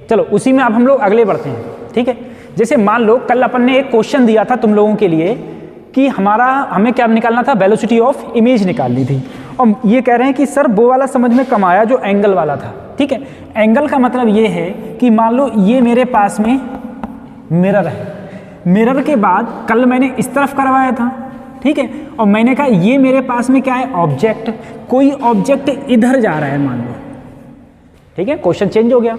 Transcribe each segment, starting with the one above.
चलो उसी में अब हम लोग अगले बढ़ते हैं, ठीक है। जैसे मान लो कल अपन ने एक क्वेश्चन दिया था तुम लोगों के लिए कि हमें क्या निकालना था, वेलोसिटी ऑफ इमेज निकालनी थी, और ये कह रहे हैं कि सर वो वाला समझ में कम आया जो एंगल वाला था, ठीक है। एंगल का मतलब ये है कि मान लो ये मेरे पास में मिरर है, मिरर के बाद कल मैंने इस तरफ करवाया था, ठीक है, और मैंने कहा ये मेरे पास में क्या है, ऑब्जेक्ट, कोई ऑब्जेक्ट इधर जा रहा है मान लो, ठीक है, क्वेश्चन चेंज हो गया,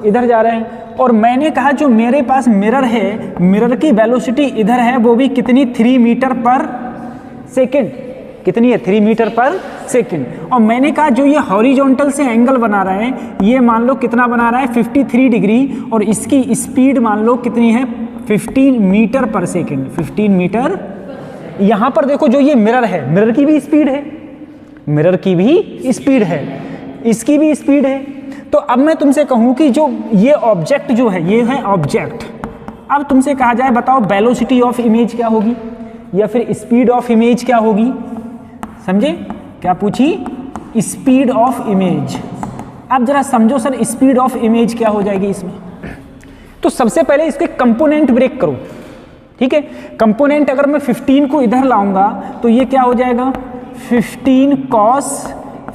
इधर जा रहे हैं, और मैंने कहा जो मेरे पास मिरर है, मिरर की वेलोसिटी इधर है, वो भी कितनी, 3 मीटर पर सेकेंड, कितनी है, 3 मीटर पर सेकेंड। और मैंने कहा जो ये हॉरिजॉन्टल से एंगल बना रहा है, ये मान लो कितना बना रहा है, 53 डिग्री, और इसकी स्पीड मान लो कितनी है, 15 मीटर पर सेकेंड, 15 मीटर। यहाँ पर देखो जो ये मिरर है, मिरर की भी स्पीड है, मिरर की भी स्पीड है, इसकी भी स्पीड है। तो अब मैं तुमसे कहूँ कि जो ये ऑब्जेक्ट जो है, ये है ऑब्जेक्ट, अब तुमसे कहा जाए बताओ वेलोसिटी ऑफ इमेज क्या होगी, या फिर स्पीड ऑफ इमेज क्या होगी, समझे, क्या पूछी, स्पीड ऑफ इमेज। अब जरा समझो सर स्पीड ऑफ इमेज क्या हो जाएगी इसमें। तो सबसे पहले इसके कंपोनेंट ब्रेक करो, ठीक है। कंपोनेंट अगर मैं 15 को इधर लाऊंगा तो ये क्या हो जाएगा, 15 cos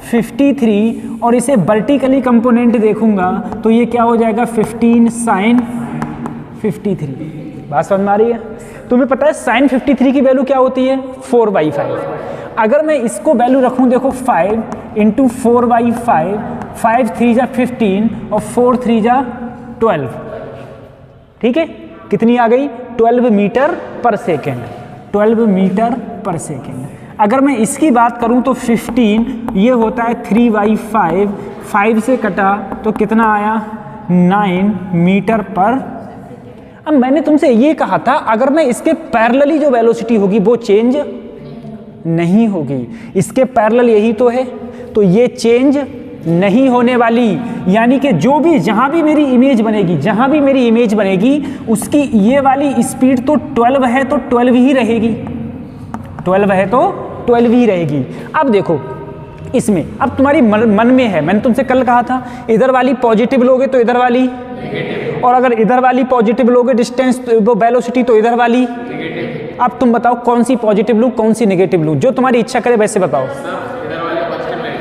53, और इसे वर्टिकली कंपोनेंट देखूंगा तो ये क्या हो जाएगा, 15 sin 53। बात समझ में आ रही है। तुम्हें पता है sin 53 की वैल्यू क्या होती है, 4/5। अगर मैं इसको वैल्यू रखूं, देखो 5 × 4/5, 5 3 जा 15 और 4 3 जा 12, ठीक है, कितनी आ गई, 12 मीटर पर सेकेंड, 12 मीटर पर सेकेंड। अगर मैं इसकी बात करूं तो 15 ये होता है 3/5, 5 से कटा तो कितना आया, 9 मीटर पर। अब मैंने तुमसे ये कहा था अगर मैं इसके पैरेलली जो वेलोसिटी होगी वो चेंज नहीं होगी, इसके पैरेलल यही तो है, तो ये चेंज नहीं होने वाली, यानी कि जो भी जहां भी मेरी इमेज बनेगी, जहां भी मेरी इमेज बनेगी उसकी ये वाली स्पीड तो 12 है तो 12 ही रहेगी, 12 है तो 12 ही रहेगी। अब देखो इसमें, अब तुम्हारी मन में है, मैंने तुमसे कल कहा था इधर वाली पॉजिटिव लोगे तो इधर वाली नेगेटिव, और अगर इधर वाली पॉजिटिव लोगे डिस्टेंस वो वेलोसिटी तो इधर वाली नेगेटिव। अब तुम बताओ कौन सी पॉजिटिव लूं कौन सी नेगेटिव लूं, जो तुम्हारी इच्छा करे वैसे बताओ।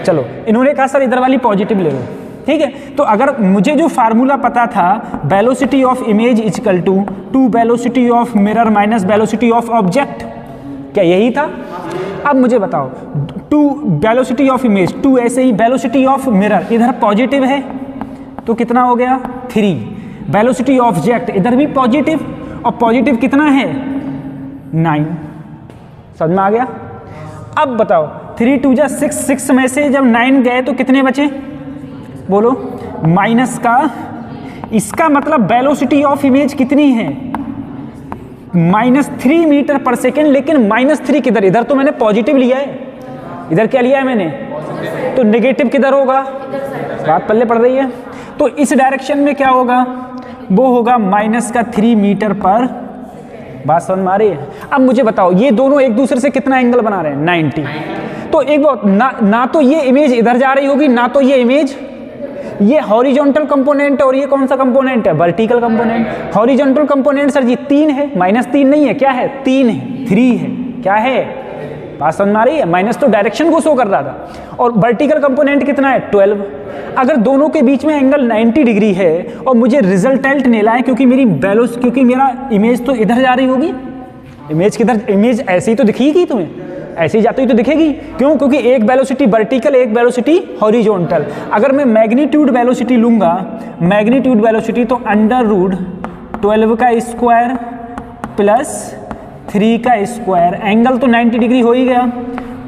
चलो इन्होंने कहा सर इधर वाली पॉजिटिव ले लो, ठीक है। तो अगर मुझे जो फार्मूला पता था velocity of image equal to velocity of mirror minus velocity of object, क्या यही था। अब मुझे बताओ 2 वेलोसिटी ऑफ इमेज, 2 ऐसे ही वेलोसिटी ऑफ मिरर इधर पॉजिटिव है तो कितना हो गया 3, वेलोसिटी ऑफ ऑब्जेक्ट इधर भी पॉजिटिव, और पॉजिटिव कितना है 9, समझ में आ गया। अब बताओ 3 2 जा 6, 6 में से जब 9 गए तो कितने बचे, बोलो, माइनस का, इसका मतलब वेलोसिटी ऑफ इमेज कितनी है, -3 मीटर पर सेकेंड। लेकिन -3 किधर, इधर तो मैंने पॉजिटिव लिया है, इधर क्या लिया है मैंने, तो नेगेटिव किधर होगा, बात पल्ले पड़ रही है। तो इस डायरेक्शन में क्या होगा, वो होगा -3 मीटर पर, बात समझ में आ रही है। अब मुझे बताओ ये दोनों एक दूसरे से कितना एंगल बना रहे हैं, 90। तो एक बात ना तो ये इमेज इधर जा रही होगी, ना तो ये इमेज, ये हॉरिजॉन्टल कंपोनेंट है और ये कौन सा कंपोनेंट है, vertical component. Horizontal component sir ji 3 है, -3 नहीं है, क्या है 3 है, 3 है, क्या है, बात समझ में आ रही है। माइनस तो डायरेक्शन को शो कर रहा था, और वर्टिकल कंपोनेंट कितना है 12। अगर दोनों के बीच में एंगल 90 डिग्री है और मुझे रिजल्टेंट लेना है, क्योंकि क्योंकि मेरा इमेज तो इधर जा रही होगी, इमेज किधर, इमेज ऐसे ही तो दिखेगी तुम्हें, ऐसे ही जाती हुई तो दिखेगी, क्यों, क्योंकि एक वेलोसिटी वर्टिकल एक वेलोसिटी हॉरिजॉन्टल। अगर मैं मैग्नीट्यूड वेलोसिटी लूंगा, मैग्नीट्यूड वेलोसिटी तो √12 का स्क्वायर प्लस 3 का स्क्वायर, एंगल तो 90 डिग्री हो ही गया,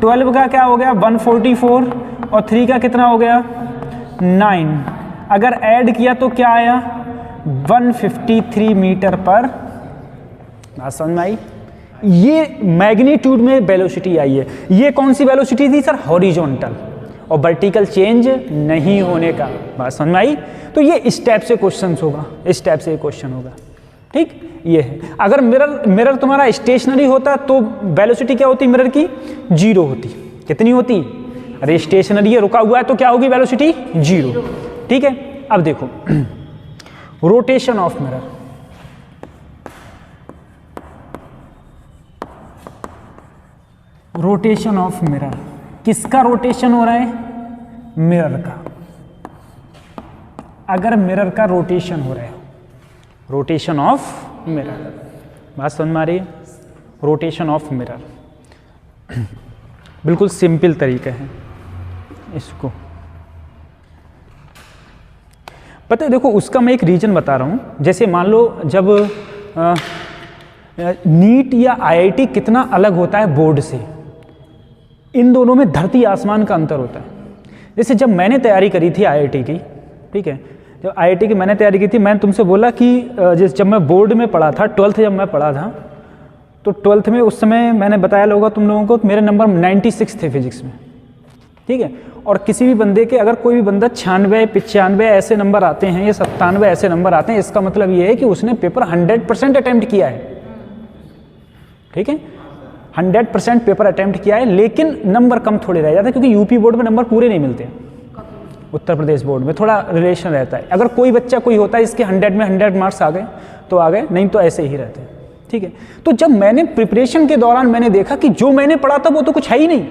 12 का क्या हो गया 144 और 3 का कितना हो गया 9, अगर ऐड किया तो क्या आया 153 मीटर पर, बात समझ में आई। ये मैग्नीट्यूड में वेलोसिटी आई है। ये कौन सी वेलोसिटी थी सर, हॉरिजॉन्टल, और वर्टिकल चेंज नहीं होने का, बात समझ में आई। तो ये इस टाइप से क्वेश्चन होगा, इस टाइप से क्वेश्चन होगा, ठीक, ये है। अगर मिरर तुम्हारा स्टेशनरी होता तो वेलोसिटी क्या होती मिरर की, 0 होती। कितनी होती, अरे स्टेशनरी है, रुका हुआ है, तो क्या होगी वेलोसिटी 0, ठीक है। अब देखो rotation of mirror, rotation of mirror, किसका रोटेशन हो रहा है? मिरर का। अगर मिरर का रोटेशन हो रहा है, रोटेशन ऑफ मिरर, बात समझ में आ रही है? रोटेशन ऑफ मिरर बिल्कुल सिंपल तरीका है इसको पता है। देखो उसका मैं एक रीजन बता रहा हूँ। जैसे मान लो जब नीट या आईआईटी कितना अलग होता है बोर्ड से, इन दोनों में धरती आसमान का अंतर होता है। जैसे जब मैंने तैयारी करी थी आईआईटी की, ठीक है, जब आईआईटी की मैंने तैयारी की थी, मैंने तुमसे बोला कि जब मैं बोर्ड में पढ़ा था, 12th जब मैं पढ़ा था, तो 12th में उस समय मैंने बताया होगा तुम लोगों को, मेरे नंबर 96 थे फिजिक्स में, ठीक है। और किसी भी बंदे के, अगर कोई भी बंदा 96, 95 ऐसे नंबर आते हैं या 97 ऐसे नंबर आते हैं, इसका मतलब ये है कि उसने पेपर 100% अटेम्प्ट किया है, ठीक है, 100% पेपर अटेम्प्ट किया है, लेकिन नंबर कम थोड़े रह जाते हैं, क्योंकि यूपी बोर्ड में नंबर पूरे नहीं मिलते, उत्तर प्रदेश बोर्ड में थोड़ा रिलेशन रहता है। अगर कोई बच्चा कोई होता है इसके 100 में 100 मार्क्स आ गए तो आ गए, नहीं तो ऐसे ही रहते हैं, ठीक है। तो जब मैंने प्रिपरेशन के दौरान मैंने देखा कि जो मैंने पढ़ा था वो तो कुछ है ही नहीं,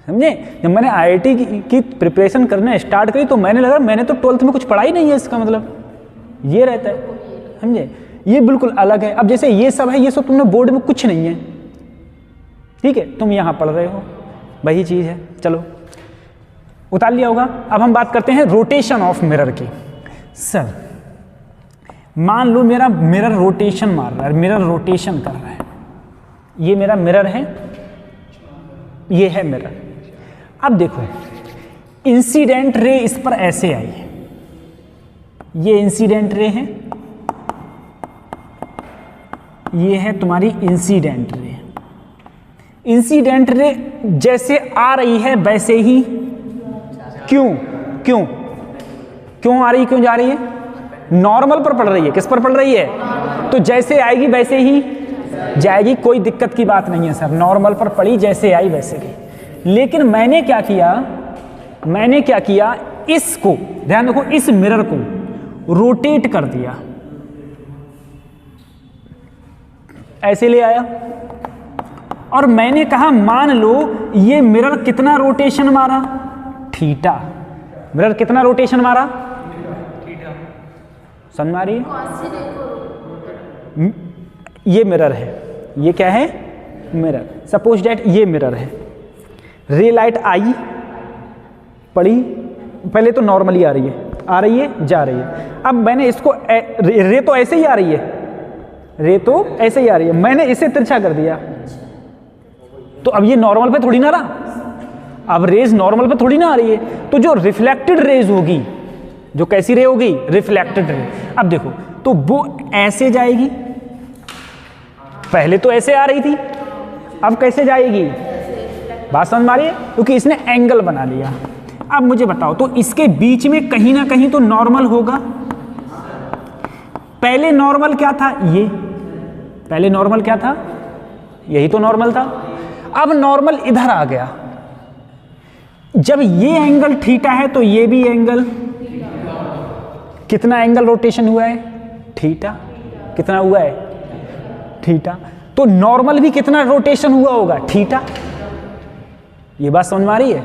समझे। जब मैंने आईआईटी की प्रिपरेशन करने स्टार्ट करी तो मैंने लगा मैंने तो 12th में कुछ पढ़ा ही नहीं है, इसका मतलब ये रहता है, समझे। ये बिल्कुल अलग है। अब जैसे ये सब है, ये सब तुमने बोर्ड में कुछ नहीं है, ठीक है, तुम यहाँ पढ़ रहे हो, वही चीज़ है। चलो उतार लिया होगा। अब हम बात करते हैं रोटेशन ऑफ मिरर की। सर मान लो मेरा मिरर रोटेशन मार रहा है, मिरर रोटेशन कर रहा है, ये मेरा मिरर है, ये है मिरर। अब देखो इंसिडेंट रे इस पर ऐसे आई है, ये इंसिडेंट रे है, ये है तुम्हारी इंसिडेंट रे। इंसिडेंट रे जैसे आ रही है वैसे ही क्यों क्यों क्यों आ रही है, क्यों जा रही है? नॉर्मल पर पड़ रही है। किस पर पड़ रही है? तो जैसे आएगी वैसे ही जाएगी, कोई दिक्कत की बात नहीं है सर, नॉर्मल पर पड़ी, जैसे आई वैसे गई। लेकिन मैंने क्या किया, इसको ध्यान देखो, इस मिरर को रोटेट कर दिया, ऐसे ले आया, और मैंने कहा मान लो ये मिरर कितना रोटेशन मारा? थीटा। मिरर कितना रोटेशन मारा? समझ में आ रही है? ये मिरर है, ये क्या है? मिरर। सपोज दैट ये मिरर है, रे लाइट आई, पड़ी, पहले तो नॉर्मली आ रही है, जा रही है। अब मैंने इसको रे तो ऐसे ही आ रही है, रे तो ऐसे ही आ रही है, मैंने इसे तिरछा कर दिया, तो अब ये नॉर्मल पे थोड़ी ना रहा, अब रेज नॉर्मल पे थोड़ी ना आ रही है, तो जो रिफ्लेक्टेड रेज होगी, जो कैसी रे होगी? Reflected ray. अब देखो तो वो ऐसे जाएगी, पहले तो ऐसे आ रही थी, अब कैसे जाएगी? बात समझ में आ रही है? क्योंकि इसने एंगल बना लिया। अब मुझे बताओ, तो इसके बीच में कहीं ना कहीं तो नॉर्मल होगा। पहले नॉर्मल क्या था? ये पहले नॉर्मल क्या था? यही तो नॉर्मल था। अब नॉर्मल इधर आ गया, जब ये एंगल थीटा है तो ये भी एंगल, कितना एंगल रोटेशन हुआ है? थीटा। कितना हुआ है? थीटा। तो नॉर्मल भी कितना रोटेशन हुआ होगा? थीटा। ये बात समझ में आ रही है?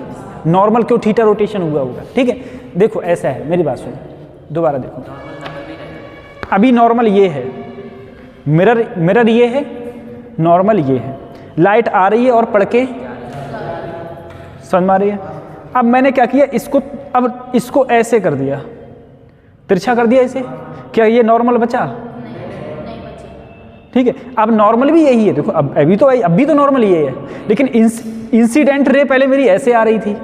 नॉर्मल क्यों थीटा रोटेशन हुआ होगा? ठीक है, देखो ऐसा है, मेरी बात सुनो, दोबारा देखो, अभी नॉर्मल ये है, मिरर ये है, नॉर्मल ये है, लाइट आ रही है और पड़ के समझ में आ रही है? अब मैंने क्या किया, अब इसको ऐसे कर दिया, तिरछा कर दिया ऐसे, क्या ये नॉर्मल बचा? ठीक है, अब नॉर्मल भी यही है, देखो अब भी तो नॉर्मल ये है, लेकिन इंसिडेंट रे पहले मेरी ऐसे आ रही थी,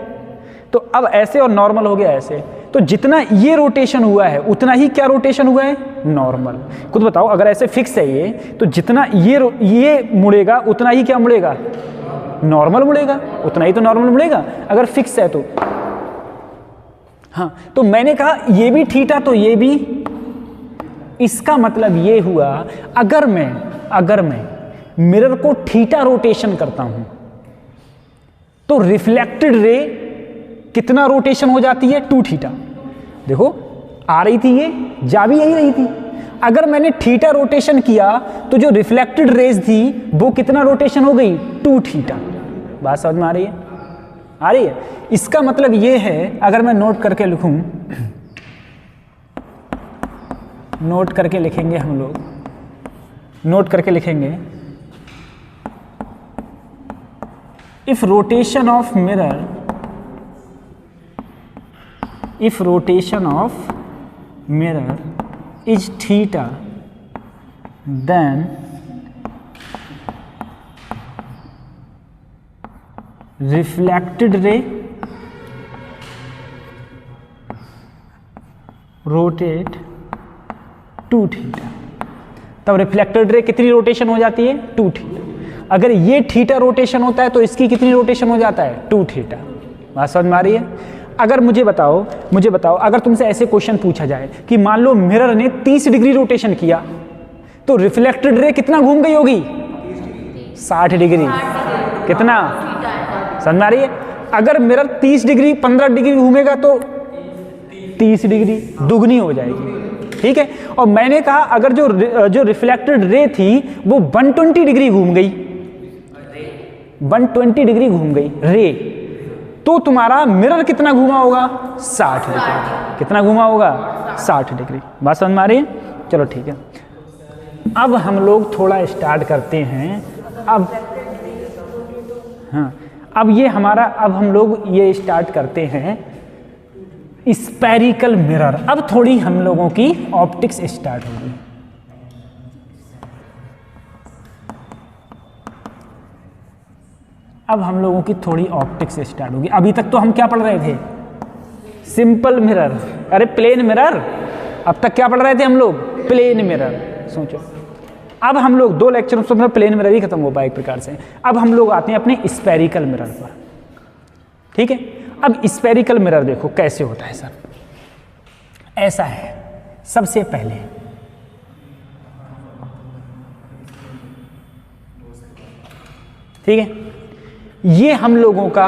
तो अब ऐसे और नॉर्मल हो गया ऐसे। तो जितना ये रोटेशन हुआ है उतना ही क्या रोटेशन हुआ है? नॉर्मल। खुद बताओ, अगर ऐसे फिक्स है ये, तो जितना ये मुड़ेगा उतना ही क्या मुड़ेगा? नॉर्मल मुड़ेगा, उतना ही तो नॉर्मल मुड़ेगा अगर फिक्स है तो। हाँ, तो मैंने कहा ये भी थीटा तो ये भी, इसका मतलब ये हुआ अगर मैं मिरर को थीटा रोटेशन करता हूं तो रिफ्लेक्टेड रे कितना रोटेशन हो जाती है? 2 थीटा। देखो आ रही थी, ये जा भी यही रही थी। अगर मैंने थीटा रोटेशन किया तो जो रिफ्लेक्टेड रेज थी वो कितना रोटेशन हो गई, 2 थीटा। बात समझ में आ रही है? आ रही है। इसका मतलब ये है, अगर मैं नोट करके लिखूं, नोट करके लिखेंगे हम लोग, नोट करके लिखेंगे, if rotation of mirror, if rotation of mirror is theta, then reflected ray rotate 2 theta. तब रिफ्लेक्टेड रे कितनी रोटेशन हो जाती है, 2 थीटा। अगर ये थीटा रोटेशन होता है तो इसकी कितनी रोटेशन हो जाता है, 2 थीटा। बात समझ में आ रही है? अगर मुझे बताओ अगर तुमसे ऐसे क्वेश्चन पूछा जाए कि मान लो मिरर ने 30 डिग्री रोटेशन किया तो रिफ्लेक्टेड रे कितना घूम गई होगी, 60 डिग्री। कितना, समझ में आ रही है? अगर मिरर 30 डिग्री 15 डिग्री घूमेगा तो 30 डिग्री दुगनी हो जाएगी, ठीक है। और मैंने कहा अगर जो रिफ्लेक्टेड रे थी वो 120 डिग्री घूम गई, 120 डिग्री घूम गई रे, तो तुम्हारा मिरर कितना घूमा होगा, 60 डिग्री। कितना घूमा होगा, 60 डिग्री। बात समझ में आ रही है? चलो ठीक है। अब हम लोग थोड़ा स्टार्ट करते हैं। अब हाँ, अब ये हमारा, अब हम लोग ये स्टार्ट करते हैं स्फेरिकल मिरर। अब थोड़ी हम लोगों की ऑप्टिक्स स्टार्ट होगी। अब हम लोगों की थोड़ी ऑप्टिक्स स्टार्ट होगी। अभी तक तो हम क्या पढ़ रहे थे, सिंपल मिरर, अरे प्लेन मिरर। अब तक क्या पढ़ रहे थे हम लोग, प्लेन मिरर। सोचो, अब हम लोग 2 लेक्चर में प्लेन मिरर ही खत्म हो पाए एक प्रकार से। अब हम लोग आते हैं अपने स्फेरिकल मिरर पर, ठीक है। अब स्फेरिकल मिरर देखो कैसे होता है सर। ऐसा है, सबसे पहले ठीक है, ये हम लोगों का,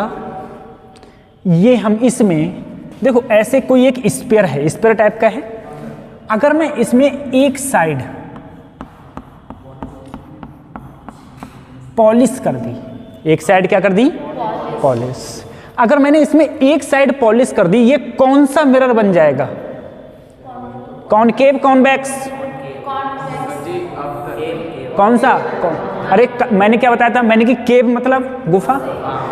ये हम इसमें देखो ऐसे कोई एक स्फीयर है, स्फीयर टाइप का है। अगर मैं इसमें एक साइड पॉलिश कर दी, एक साइड क्या कर दी, पॉलिश। अगर मैंने इसमें एक साइड पॉलिश कर दी, ये कौन सा मिरर बन जाएगा, कॉनकेव कॉन्वेक्स, कौन सा, अरे मैंने क्या बताया था, मैंने कि केव मतलब गुफा,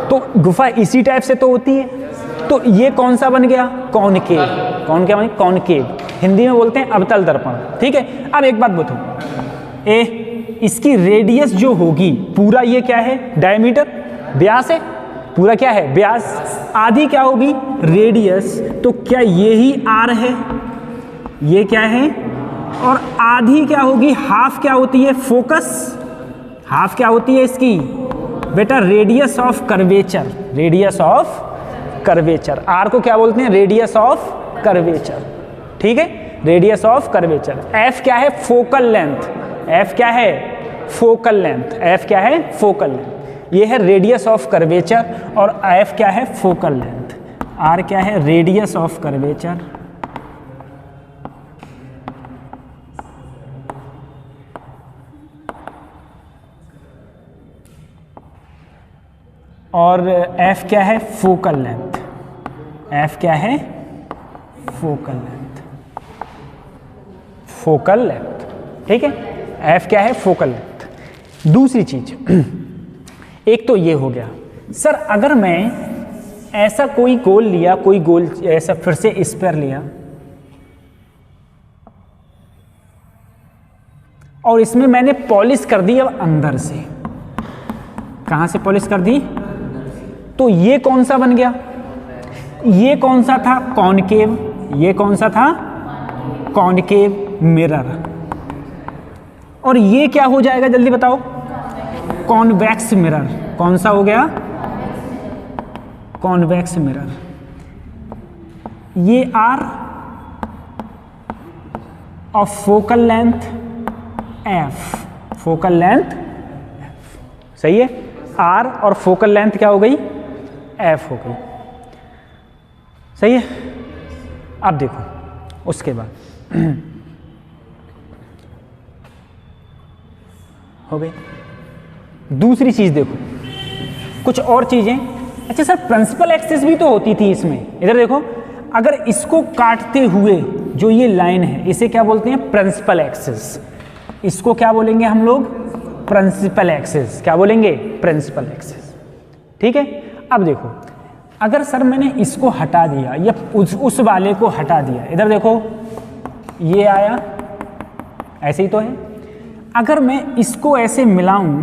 तो गुफा इसी टाइप से तो होती है। तो ये कौन सा बन गया, कॉनकेव। कौन क्या बन, कॉनकेव, हिंदी में बोलते हैं अवतल दर्पण, ठीक है। अब एक बात बताओ, इसकी रेडियस जो होगी, पूरा ये क्या है, डायमीटर, व्यास है, पूरा क्या है, व्यास, आधी क्या होगी, रेडियस। तो क्या ये ही आर है, ये क्या है, और आधी क्या होगी, हाफ क्या होती है, फोकस, हाफ क्या होती है इसकी बेटा, radius of curvature, radius of curvature. R को क्या बोलते हैं, रेडियस ऑफ कर्वेचर, ठीक है, रेडियस ऑफ कर्वेचर। एफ क्या है, फोकल लेंथ, एफ क्या है, फोकल लेंथ, एफ क्या है, फोकल लेंथ। ये है रेडियस ऑफ कर्वेचर, और एफ क्या है, फोकल लेंथ। आर क्या है, रेडियस ऑफ कर्वेचर, और एफ क्या है, फोकल लेंथ, एफ क्या है, फोकल लेंथ, फोकल लेंथ, ठीक है। एफ क्या है, फोकल लेंथ। दूसरी चीज, एक तो ये हो गया सर, अगर मैं ऐसा कोई गोल लिया, कोई गोल ऐसा फिर से स्फीयर लिया, और इसमें मैंने पॉलिश कर दी अब अंदर से, कहां से पॉलिश कर दी, तो ये कौन सा बन गया, ये कौन सा था, कॉनकेव, ये कौन सा था, कॉनकेव मिरर। और ये क्या हो जाएगा, जल्दी बताओ, कॉन्वेक्स मिरर। कौन सा हो गया, कॉन्वेक्स मिरर। ये आर और focal length F, focal length F, सही है। आर और फोकल लेंथ क्या हो गई, एफ हो गई, सही है। अब देखो उसके बाद हो गई। दूसरी चीज देखो, कुछ और चीजें। अच्छा सर, प्रिंसिपल एक्सिस भी तो होती थी इसमें। इधर देखो, अगर इसको काटते हुए जो ये लाइन है, इसे क्या बोलते हैं? Principal axis. इसको क्या बोलेंगे हम लोग? Principal axis. क्या बोलेंगे? Principal axis. ठीक है। अब देखो, अगर सर मैंने इसको हटा दिया या उस वाले को हटा दिया, इधर देखो ये आया, ऐसे ही तो है। अगर मैं इसको ऐसे मिलाऊं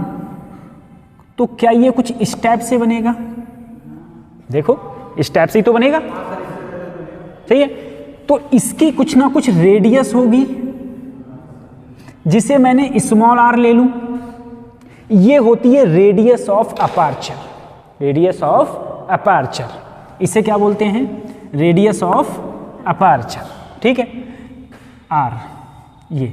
तो क्या ये कुछ इस टाइप से बनेगा? देखो इस टाइप से ही तो बनेगा, सही है। तो इसकी कुछ ना कुछ रेडियस होगी, जिसे मैंने स्मॉल आर ले लूं। ये होती है radius of aperture. Radius of aperture, इसे क्या बोलते हैं? Radius of aperture. ठीक है, आर। ये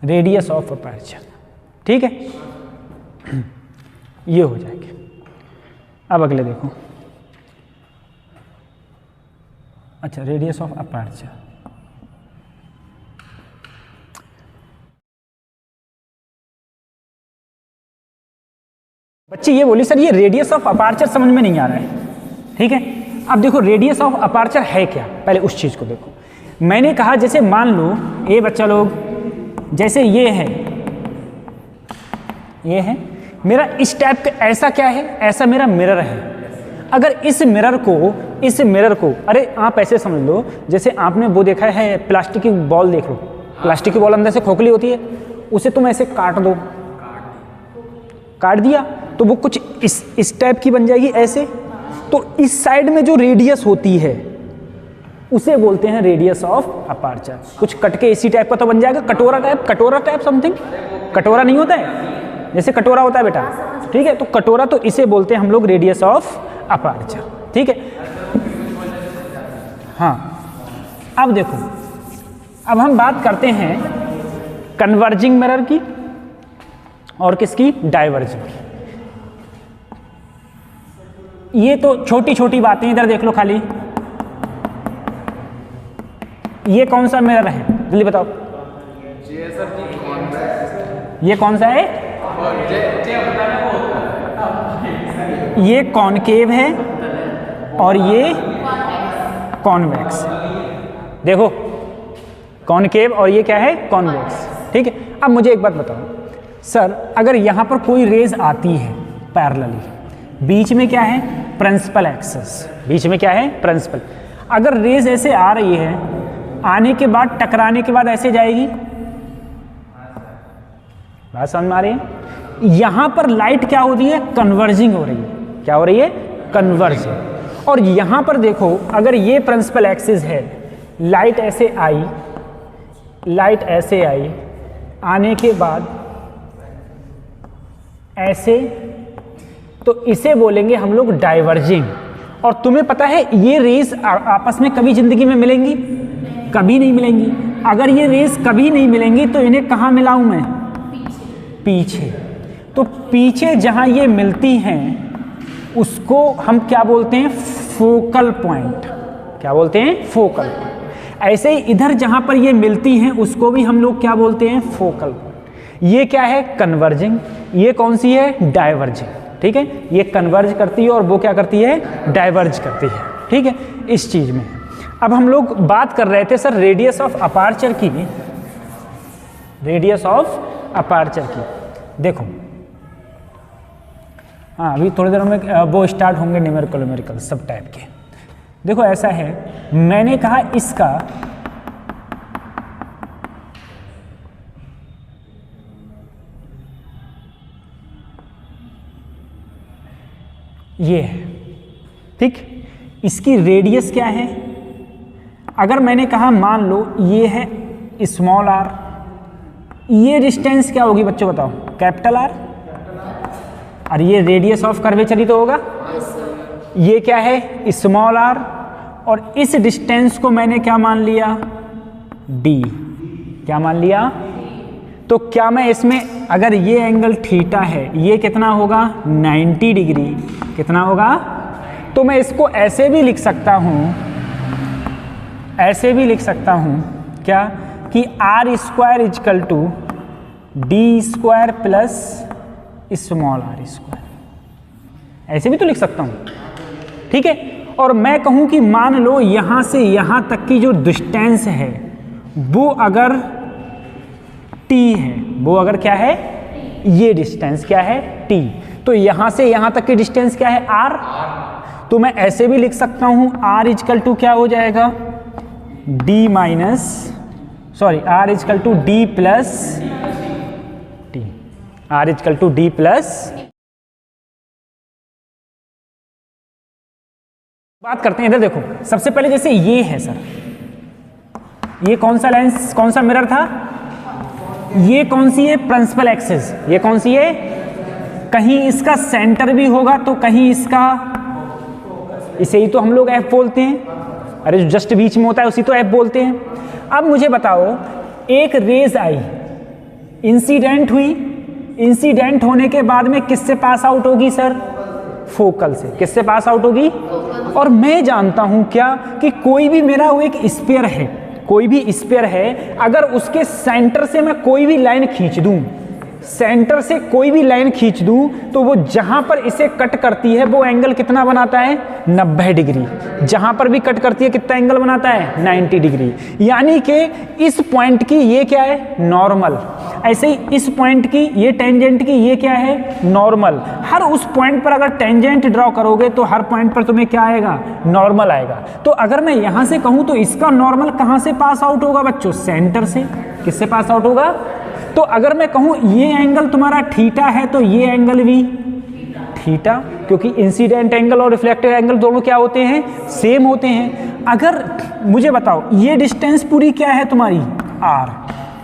रेडियस ऑफ अपर्चर। ठीक है, ये हो जाएगी। अब अगले देखो। अच्छा, रेडियस ऑफ अपर्चर। बच्चे ये बोली सर ये रेडियस ऑफ अपर्चर समझ में नहीं आ रहा है। ठीक है, अब देखो रेडियस ऑफ अपर्चर है क्या, पहले उस चीज को देखो। मैंने कहा जैसे मान लो ये बच्चा लोग, जैसे ये है मेरा इस टाइप का, ऐसा क्या है? ऐसा मेरा मिरर है। अगर इस मिरर को अरे आप ऐसे समझ लो, जैसे आपने वो देखा है प्लास्टिक की बॉल, देख लो प्लास्टिक की बॉल अंदर से खोखली होती है, उसे तुम ऐसे काट दो, काट दिया तो वो कुछ इस टाइप की बन जाएगी ऐसे। तो इस साइड में जो रेडियस होती है उसे बोलते हैं रेडियस ऑफ अपर्चर। कुछ कट के इसी टाइप का तो बन जाएगा, कटोरा टाइप समथिंग। कटोरा नहीं होता है, जैसे कटोरा होता है बेटा, ठीक है, तो कटोरा, तो इसे बोलते हैं हम लोग रेडियस ऑफ अपर्चर। ठीक है। हाँ, अब देखो, अब हम बात करते हैं कन्वर्जिंग मिरर की और किसकी? डाइवर्जिंग की। ये तो छोटी छोटी बातें, इधर देख लो खाली। ये कौन सा मिरर है, जल्दी बताओ। ये कौन सा है? ये कॉनकेव है और ये कॉन्वेक्स। देखो कॉनकेव और ये क्या है? कॉन्वेक्स। ठीक है। अब मुझे एक बात बताओ सर, अगर यहां पर कोई रेज आती है पैरेलली, बीच में क्या है? Principal axis. बीच में क्या है? प्रिंसिपल। अगर रेज ऐसे आ रही है, आने के बाद टकराने के बाद ऐसे जाएगी, बात समझ में आ रही है? यहां पर लाइट क्या हो रही है? कन्वर्जिंग हो रही है। क्या हो रही है? कन्वर्जिंग। और यहां पर देखो, अगर ये प्रिंसिपल एक्सिस है, लाइट ऐसे आई, आने के बाद ऐसे, तो इसे बोलेंगे हम लोग डाइवर्जिंग। और तुम्हें पता है ये रेस आपस में कभी जिंदगी में मिलेंगी? कभी नहीं मिलेंगी। अगर ये रेस कभी नहीं मिलेंगी तो इन्हें कहाँ मिलाऊं मैं? पीछे। तो पीछे जहां ये मिलती हैं उसको हम क्या बोलते हैं? Focal point. क्या बोलते हैं? Focal point. ऐसे ही इधर जहां पर ये मिलती हैं उसको भी हम लोग क्या बोलते हैं? Focal point. ये क्या है? कन्वर्जिंग। ये कौन सी है? डाइवर्जिंग। ठीक है, ये कन्वर्ज करती है और वो क्या करती है? डाइवर्ज करती है। ठीक है, इस चीज में। अब हम लोग बात कर रहे थे सर रेडियस ऑफ अपर्चर की। रेडियस ऑफ अपर्चर की देखो, हाँ अभी थोड़ी देर में वो स्टार्ट होंगे न्यूमेरिकल सब टाइप के। देखो ऐसा है, मैंने कहा इसका ये है, ठीक, इसकी रेडियस क्या है? अगर मैंने कहा मान लो ये है स्मॉल आर, ये डिस्टेंस क्या होगी बच्चों बताओ? Capital R. और ये रेडियस ऑफ कर्वेचर ही तो होगा। ये क्या है? Small R. और इस डिस्टेंस को मैंने क्या मान लिया? डी। क्या मान लिया? तो क्या मैं इसमें अगर ये एंगल थीटा है, ये कितना होगा 90 डिग्री, कितना होगा? तो मैं इसको ऐसे भी लिख सकता हूँ, ऐसे भी लिख सकता हूँ क्या कि R square equal to D square plus small R square, ऐसे भी तो लिख सकता हूँ, ठीक है। और मैं कहूँ कि मान लो यहाँ से यहाँ तक की जो डिस्टेंस है वो अगर t है, वो अगर क्या है, ये डिस्टेंस क्या है t, तो यहाँ से यहाँ तक की डिस्टेंस क्या है r, तो मैं ऐसे भी लिख सकता हूँ r इजकल टू क्या हो जाएगा d minus sorry r equal to d plus t, r equal to d plus. बात करते हैं, इधर देखो, सबसे पहले जैसे ये है सर, ये कौन सा लेंस, कौन सा मिरर था, ये कौन सी है प्रिंसिपल एक्सिस, ये कौन सी है, कहीं इसका सेंटर भी होगा तो कहीं इसका, इसे ही तो हम लोग एफ बोलते हैं, अरे जो जस्ट बीच में होता है उसी तो एफ बोलते हैं। अब मुझे बताओ, एक रेज आई, इंसिडेंट हुई, इंसिडेंट होने के बाद में किससे पास आउट होगी सर, फोकल से, किससे पास आउट होगी। और मैं जानता हूं क्या कि कोई भी मेरा वो एक स्फीयर है, कोई भी स्फीयर है, अगर उसके सेंटर से मैं कोई भी लाइन खींच दूं, सेंटर से कोई भी लाइन खींच दूं, तो वो जहां पर इसे कट करती है वो एंगल कितना बनाता है 90 डिग्री, जहां पर भी कट करती है कितना एंगल बनाता है 90 डिग्री। यानी कि इस पॉइंट की ये क्या है नॉर्मल, ऐसे ही इस पॉइंट की ये टेंजेंट की ये क्या है नॉर्मल। हर उस पॉइंट पर अगर टेंजेंट ड्रॉ करोगे तो हर पॉइंट पर तुम्हें क्या आएगा नॉर्मल आएगा। तो अगर मैं यहां से कहूं तो इसका नॉर्मल कहां से पास आउट होगा बच्चों, सेंटर से। किससे पास आउट होगा, तो अगर मैं कहूं ये एंगल तुम्हारा थीटा है तो ये एंगल भी थीटा, क्योंकि इंसिडेंट एंगल और रिफ्लेक्टेड एंगल दोनों क्या होते हैं सेम होते हैं। अगर मुझे बताओ ये डिस्टेंस पूरी क्या है तुम्हारी r,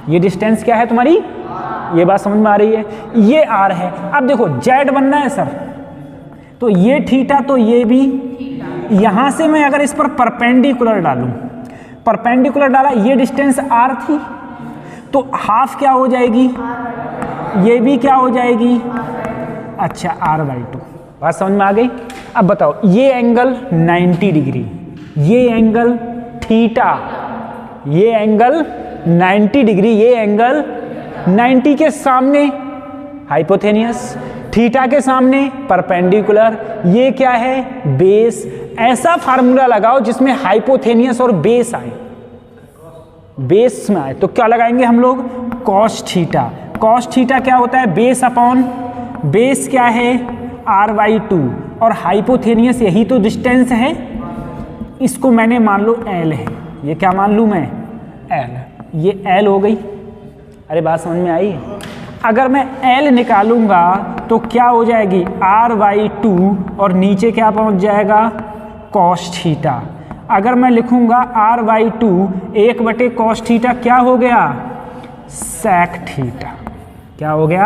ये डिस्टेंस क्या है तुम्हारी, ये बात समझ में आ रही है, ये r है। अब देखो z बनना है सर, तो ये थीटा तो ये भी, यहां से मैं अगर इस पर परपेंडिकुलर डालूं, परपेंडिकुलर डाला, ये डिस्टेंस r थी तो हाफ क्या हो जाएगी, ये भी क्या हो जाएगी, अच्छा r/2। बात समझ में आ गई। अब बताओ ये एंगल 90 डिग्री, ये एंगल थीटा, ये एंगल 90 डिग्री, ये एंगल 90 के सामने हाइपोथेनियस, थीटा के सामने परपेंडिकुलर, ये क्या है बेस। ऐसा फार्मूला लगाओ जिसमें हाइपोथेनियस और बेस आए, बेस में आए तो क्या लगाएंगे हम लोग कॉस थीटा। कॉस थीटा क्या होता है बेस अपॉन, बेस क्या है r/2 और हाइपोथेनियस यही तो डिस्टेंस है, इसको मैंने मान लो l है, ये क्या मान लूँ मैं l, ये l हो गई। अरे बात समझ में आई। अगर मैं l निकालूंगा तो क्या हो जाएगी r/2 और नीचे क्या पहुंच जाएगा कॉस थीटा। अगर मैं लिखूंगा r/2 1/cos थीटा क्या हो गया sec थीटा, क्या हो गया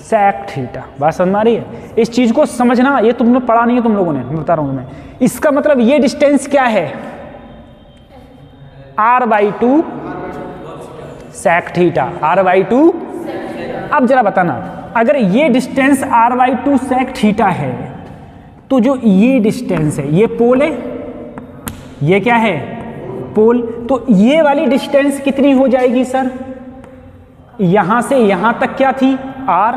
sec थीटा। बात समझ में आ रही है। इस चीज को समझना, ये तुमने पढ़ा नहीं है तुम लोगों ने, मैं बता रहा हूं मैं। इसका मतलब ये डिस्टेंस क्या है r/2 sec थीटा, r/2। अब जरा बताना, अगर ये डिस्टेंस r/2 sec थीटा है तो जो ये डिस्टेंस है ये पोल है, ये क्या है पोल, तो ये वाली डिस्टेंस कितनी हो जाएगी सर, यहां से यहां तक क्या थी r,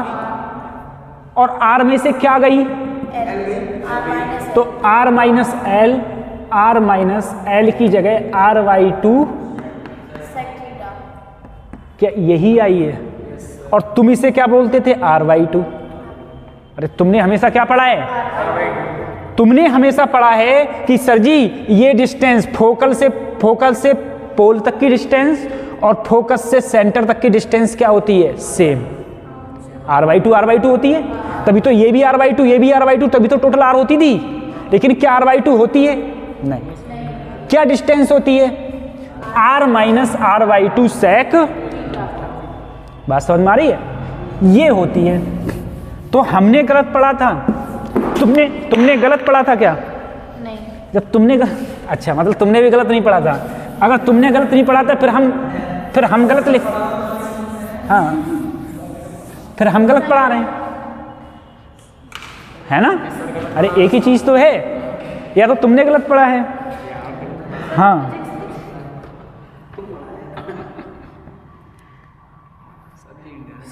और r में से क्या गई तो r minus L, r minus L की जगह r/2 क्या यही आई है, और तुम इसे क्या बोलते थे r/2। अरे तुमने हमेशा क्या पढ़ा है, तुमने हमेशा पढ़ा है कि सर जी ये डिस्टेंस फोकल से पोल तक की डिस्टेंस और फोकस से सेंटर तक की डिस्टेंस क्या होती है सेम, r/2 होती है। तभी तो ये भी r/2 ये भी r/2, तभी तो टोटल r होती थी। लेकिन क्या r/2 होती है नहीं, क्या डिस्टेंस होती है r माइनस r/2 sec। बात समझ में आ रही है, ये होती है। तो हमने गलत पढ़ा था, तुमने गलत पढ़ा था क्या नहीं, जब तुमने अच्छा मतलब तुमने भी गलत नहीं पढ़ा था। अगर तुमने गलत नहीं पढ़ा था फिर हम गलत लिख, हाँ फिर हम गलत पढ़ा रहे हैं, है ना? अरे एक ही चीज तो है, या तो तुमने गलत पढ़ा है। हाँ,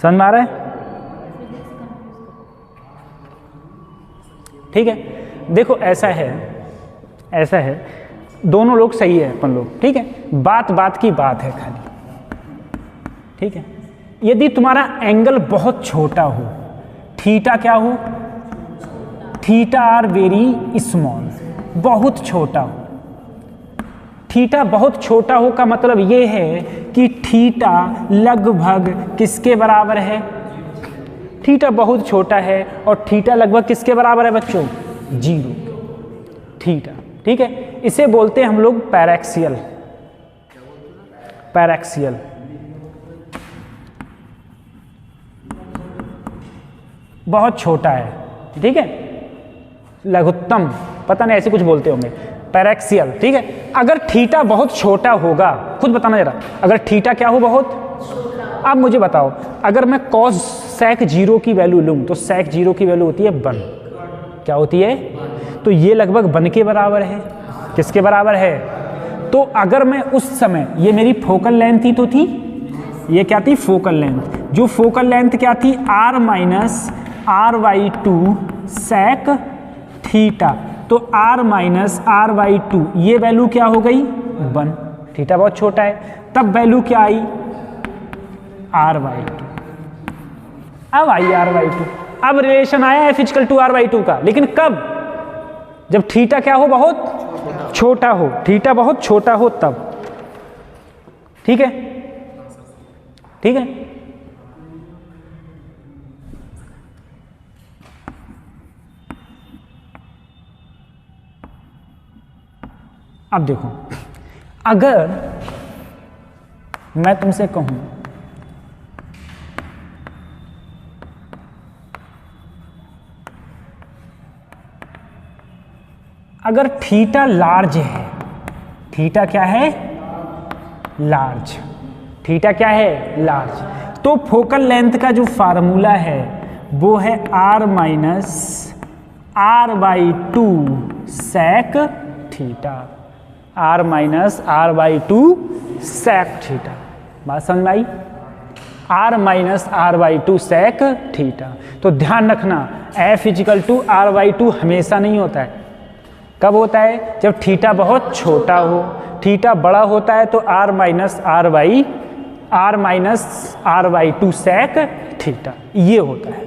समझ में आ रहा है? ठीक है, देखो ऐसा है, दोनों लोग सही है अपन लोग, ठीक है, बात बात की बात है खाली, ठीक है। यदि तुम्हारा एंगल बहुत छोटा हो, थीटा क्या हो, थीटा आर वेरी स्मॉल, बहुत छोटा हो, थीटा बहुत छोटा हो का मतलब ये है कि थीटा लगभग किसके बराबर है, थीटा बहुत छोटा है और थीटा लगभग किसके बराबर है बच्चों, 0 थीटा, ठीक है। इसे बोलते हैं हम लोग पैरेक्सियल, पैरेक्सियल, बहुत छोटा है, ठीक है, लघुत्तम, पता नहीं ऐसे कुछ बोलते होंगे, पैरेक्सियल, ठीक है। अगर थीटा बहुत छोटा होगा, खुद बताना जरा, अगर थीटा क्या हो बहुत, अब मुझे बताओ, अगर मैं कॉस सेक 0 की वैल्यू लूं तो सेक 0 की वैल्यू होती है 1, क्या होती है, तो ये लगभग 1 के बराबर है, किसके बराबर है, तो अगर मैं उस समय, ये मेरी फोकल लेंथ ही तो थी, ये क्या थी, फोकल लेंथ, जो फोकल लेंथ क्या थी, r minus r/2 sec theta, तो r माइनस r/2 ये वैल्यू क्या हो गई 1, थीटा बहुत छोटा है, तब वैल्यू क्या आई r/2, अब आई r/2, अब रिलेशन आया f इक्वल टू r/2 का, लेकिन कब, जब थीटा क्या हो, बहुत छोटा हो, थीटा बहुत छोटा हो तब, ठीक है, ठीक है। अब देखो, अगर मैं तुमसे कहूं अगर थीटा लार्ज है, थीटा क्या है, लार्ज, थीटा क्या है, लार्ज, तो फोकल लेंथ का जो फार्मूला है वो है r minus r/2 sec theta, r minus r/2 sec theta, बात समझ में आई, r minus r/2 sec theta. तो ध्यान रखना f इक्वल टू r/2 हमेशा नहीं होता है, कब होता है, जब थीटा बहुत छोटा हो, थीटा बड़ा होता है तो r minus r/2 sec theta, ये होता है,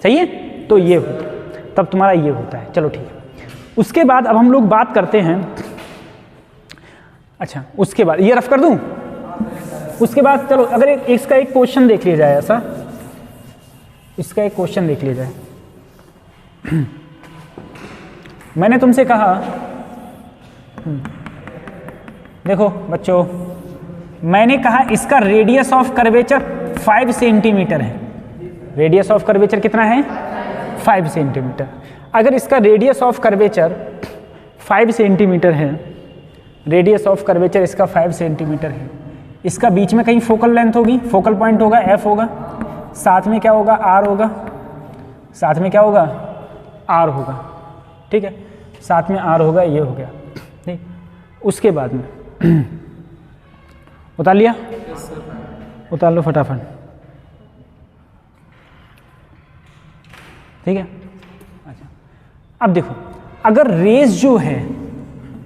सही है, तो ये होता है, तब तुम्हारा ये होता है, चलो ठीक है। उसके बाद अब हम लोग बात करते हैं, अच्छा उसके बाद ये रफ कर दूं, उसके बाद चलो अगर इसका एक क्वेश्चन देख लिया जाए, ऐसा इसका एक क्वेश्चन देख लिया जाए। मैंने तुमसे कहा, देखो बच्चों, मैंने कहा इसका रेडियस ऑफ कर्वेचर 5 सेंटीमीटर है, रेडियस ऑफ कर्वेचर कितना है, 5 सेंटीमीटर। अगर इसका रेडियस ऑफ कर्वेचर 5 सेंटीमीटर है, रेडियस ऑफ कर्वेचर इसका 5 सेंटीमीटर है, इसका बीच में कहीं फोकल लेंथ होगी, फोकल पॉइंट होगा, f होगा, साथ में क्या होगा, r होगा, साथ में क्या होगा, r होगा, ठीक है, साथ में r होगा, ये हो गया, ठीक। उसके बाद में उतार लिया, उतार लो फटाफट, ठीक है। अच्छा अब देखो, अगर रेज जो है,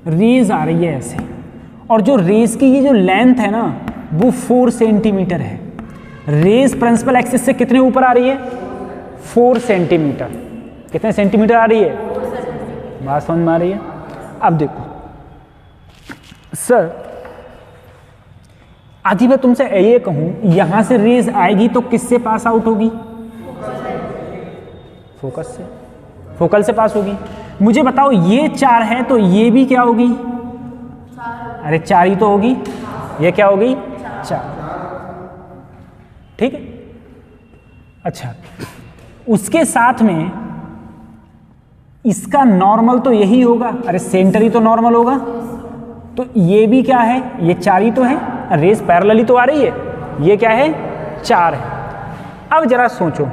रेज आ रही है ऐसे, और जो रेज की ये जो लेंथ है ना वो 4 सेंटीमीटर है, रेज प्रिंसिपल एक्सिस से कितने ऊपर आ रही है, 4 सेंटीमीटर, कितने सेंटीमीटर आ रही है, बात समझ में आ रही है। अब देखो सर, आदि मैं तुमसे ये कहूं यहां से रेज आएगी तो किससे पास आउट होगी, फोकस से, फोकल से पास होगी। मुझे बताओ ये 4 है तो ये भी क्या होगी, अरे 4 ही तो होगी, ये क्या होगी 4, ठीक है। अच्छा उसके साथ में इसका नॉर्मल तो यही होगा, अरे सेंटर ही तो नॉर्मल होगा, तो ये भी क्या है, ये 4 ही तो है, रेस पैरेलली तो आ रही है, ये क्या है 4 है। अब जरा सोचो,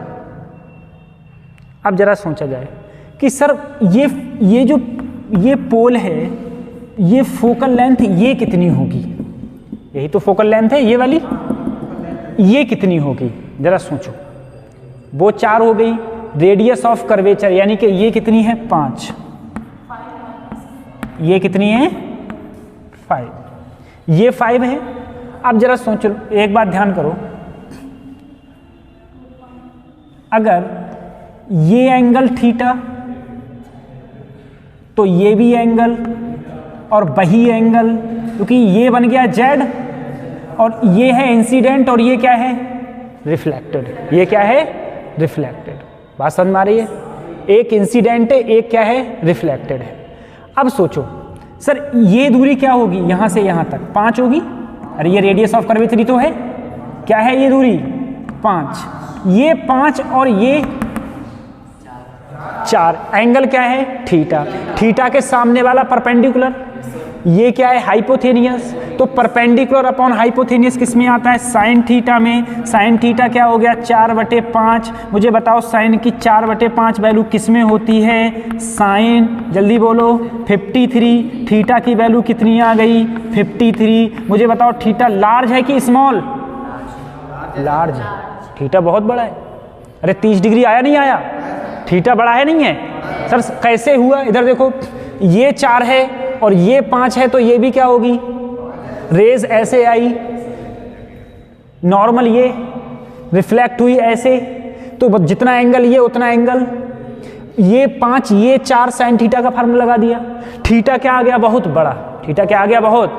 अब जरा सोचा जाए कि सर ये पोल है, ये फोकल लेंथ ये कितनी होगी, यही तो फोकल लेंथ है ये वाली, ये कितनी होगी जरा सोचो। वो 4 हो गई, रेडियस ऑफ कर्वेचर यानी कि ये कितनी है 5, ये कितनी है 5, ये 5 है। अब जरा सोचो, एक बात ध्यान करो, अगर ये एंगल थीटा तो ये भी एंगल और वही एंगल, क्योंकि ये बन गया जेड और ये है इंसिडेंट और ये क्या है रिफ्लेक्टेड, ये क्या है रिफ्लेक्टेड। बात समझ में आ रही है? एक इंसिडेंट है, एक क्या है रिफ्लेक्टेड है। अब सोचो सर ये दूरी क्या होगी, यहां से यहां तक 5 होगी, अरे ये रेडियस ऑफ कर्वेचर तो है, क्या है ये दूरी 5, ये 5 और ये 4, एंगल क्या है थीटा, थीटा के सामने वाला परपेंडिकुलर, ये क्या है हाइपोथेनियस, तो परपेंडिकुलर अपॉन हाइपोथेनियस किस में आता है साइन थीटा में, साइन थीटा क्या हो गया 4/5। मुझे बताओ साइन की 4/5 वैल्यू किस में होती है, साइन, जल्दी बोलो 53, थीटा की वैल्यू कितनी आ गई 53। मुझे बताओ थीटा लार्ज है कि स्मॉल, लार्ज है, थीटा बहुत बड़ा है, अरे 30 डिग्री आया नहीं आया, थीटा बड़ा है नहीं है सर, कैसे हुआ इधर देखो, ये 4 है और ये 5 है तो ये भी क्या होगी, रेज ऐसे आई नॉर्मल, ये रिफ्लेक्ट हुई ऐसे, तो जितना एंगल ये उतना एंगल, ये 5 ये 4 साइन थीटा का फार्मूला लगा दिया, थीटा क्या आ गया बहुत बड़ा, थीटा क्या आ गया बहुत,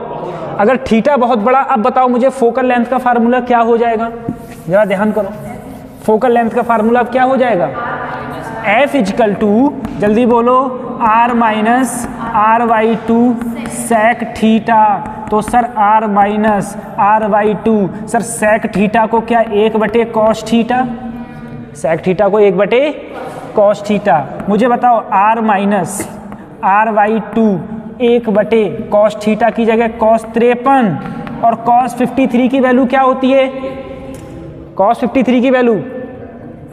अगर थीटा बहुत बड़ा, अब बताओ मुझे फोकल लेंथ का फार्मूला क्या हो जाएगा, जरा ध्यान करो, फोकल लेंथ का फार्मूला अब क्या हो जाएगा, F इजकल टू, जल्दी बोलो R माइनस R/2 sec थीटा, तो sir R minus R/2, sir sec थीटा को क्या 1/cos थीटा, sec थीटा को 1/cos थीटा, मुझे बताओ R minus R/2 1/cos theta की जगह cos 53 और cos 53 की वैल्यू क्या होती है, cos 53 की वैल्यू,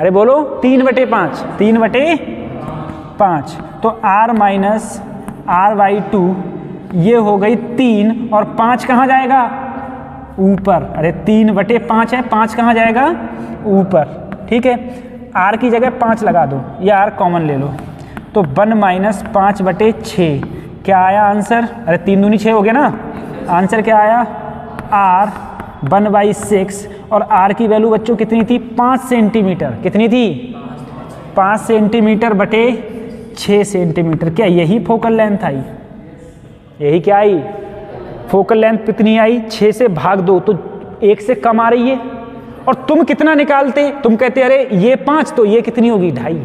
अरे बोलो 3/5, 3/5, तो R माइनस R/2 ये हो गई 3 और 5 कहाँ जाएगा ऊपर, अरे 3/5 है, 5 कहाँ जाएगा ऊपर, ठीक है, R की जगह 5 लगा दो, ये R कॉमन ले लो, तो 1 माइनस 5/6 क्या आया आंसर, अरे 3 दूनी 6 हो गया ना, आंसर क्या आया R 1/6 और R की वैल्यू बच्चों कितनी थी 5 सेंटीमीटर, कितनी थी 5 सेंटीमीटर बटे 6 सेंटीमीटर, क्या यही फोकल लेंथ आई, यही क्या आई फोकल लेंथ कितनी आई 6 से भाग दो तो 1 से कम आ रही है, और तुम कितना निकालते, तुम कहते अरे ये 5 तो ये कितनी होगी 2.5,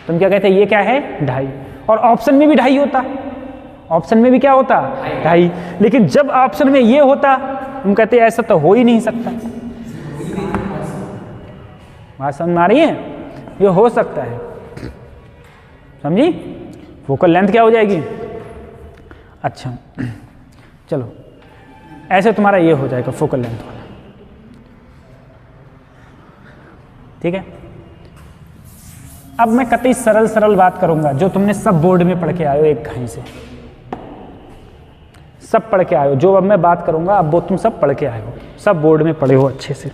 तुम क्या कहते ये क्या है 2.5, और ऑप्शन में भी 2.5 होता, ऑप्शन में भी क्या होता 2.5, लेकिन जब ऑप्शन में ये होता तुम कहते ऐसा तो हो ही नहीं सकता, बात समझ में आ रही है, ये हो सकता है, समझी, फोकल लेंथ क्या हो जाएगी, अच्छा चलो ऐसे तुम्हारा ये हो जाएगा फोकल लेंथ वाला, ठीक है। अब मैं कतई सरल बात करूंगा जो तुमने सब बोर्ड में पढ़ के आए हो, एक कहीं से सब पढ़ के आए हो, जो अब मैं बात करूंगा अब वो तुम सब पढ़ के आए हो, सब बोर्ड में पढ़े हो अच्छे से।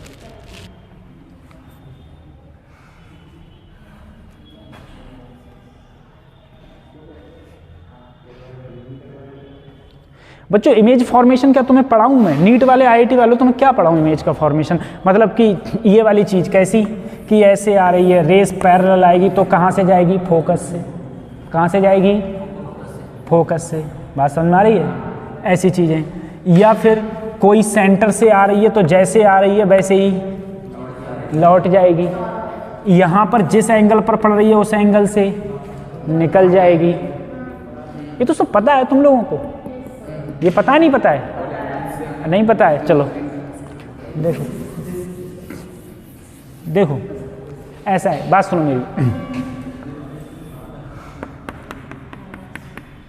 बच्चों इमेज फॉर्मेशन क्या तुम्हें पढ़ाऊं मैं, नीट वाले आईआईटी वालों तुम्हें क्या पढ़ाऊं इमेज का फॉर्मेशन, मतलब कि ये वाली चीज़ कैसी कि ऐसे आ रही है, रेस पैरेलल आएगी तो कहाँ से जाएगी फोकस से, कहाँ से जाएगी फोकस से, बात समझ में आ रही है, ऐसी चीज़ें, या फिर कोई सेंटर से आ रही है तो जैसे आ रही है वैसे ही लौट जाएगी, यहाँ पर जिस एंगल पर पड़ रही है उस एंगल से निकल जाएगी, ये तो सब पता है तुम लोगों को, ये पता है नहीं पता है, नहीं पता है, चलो देखो देखो ऐसा है, बात सुनो मेरी,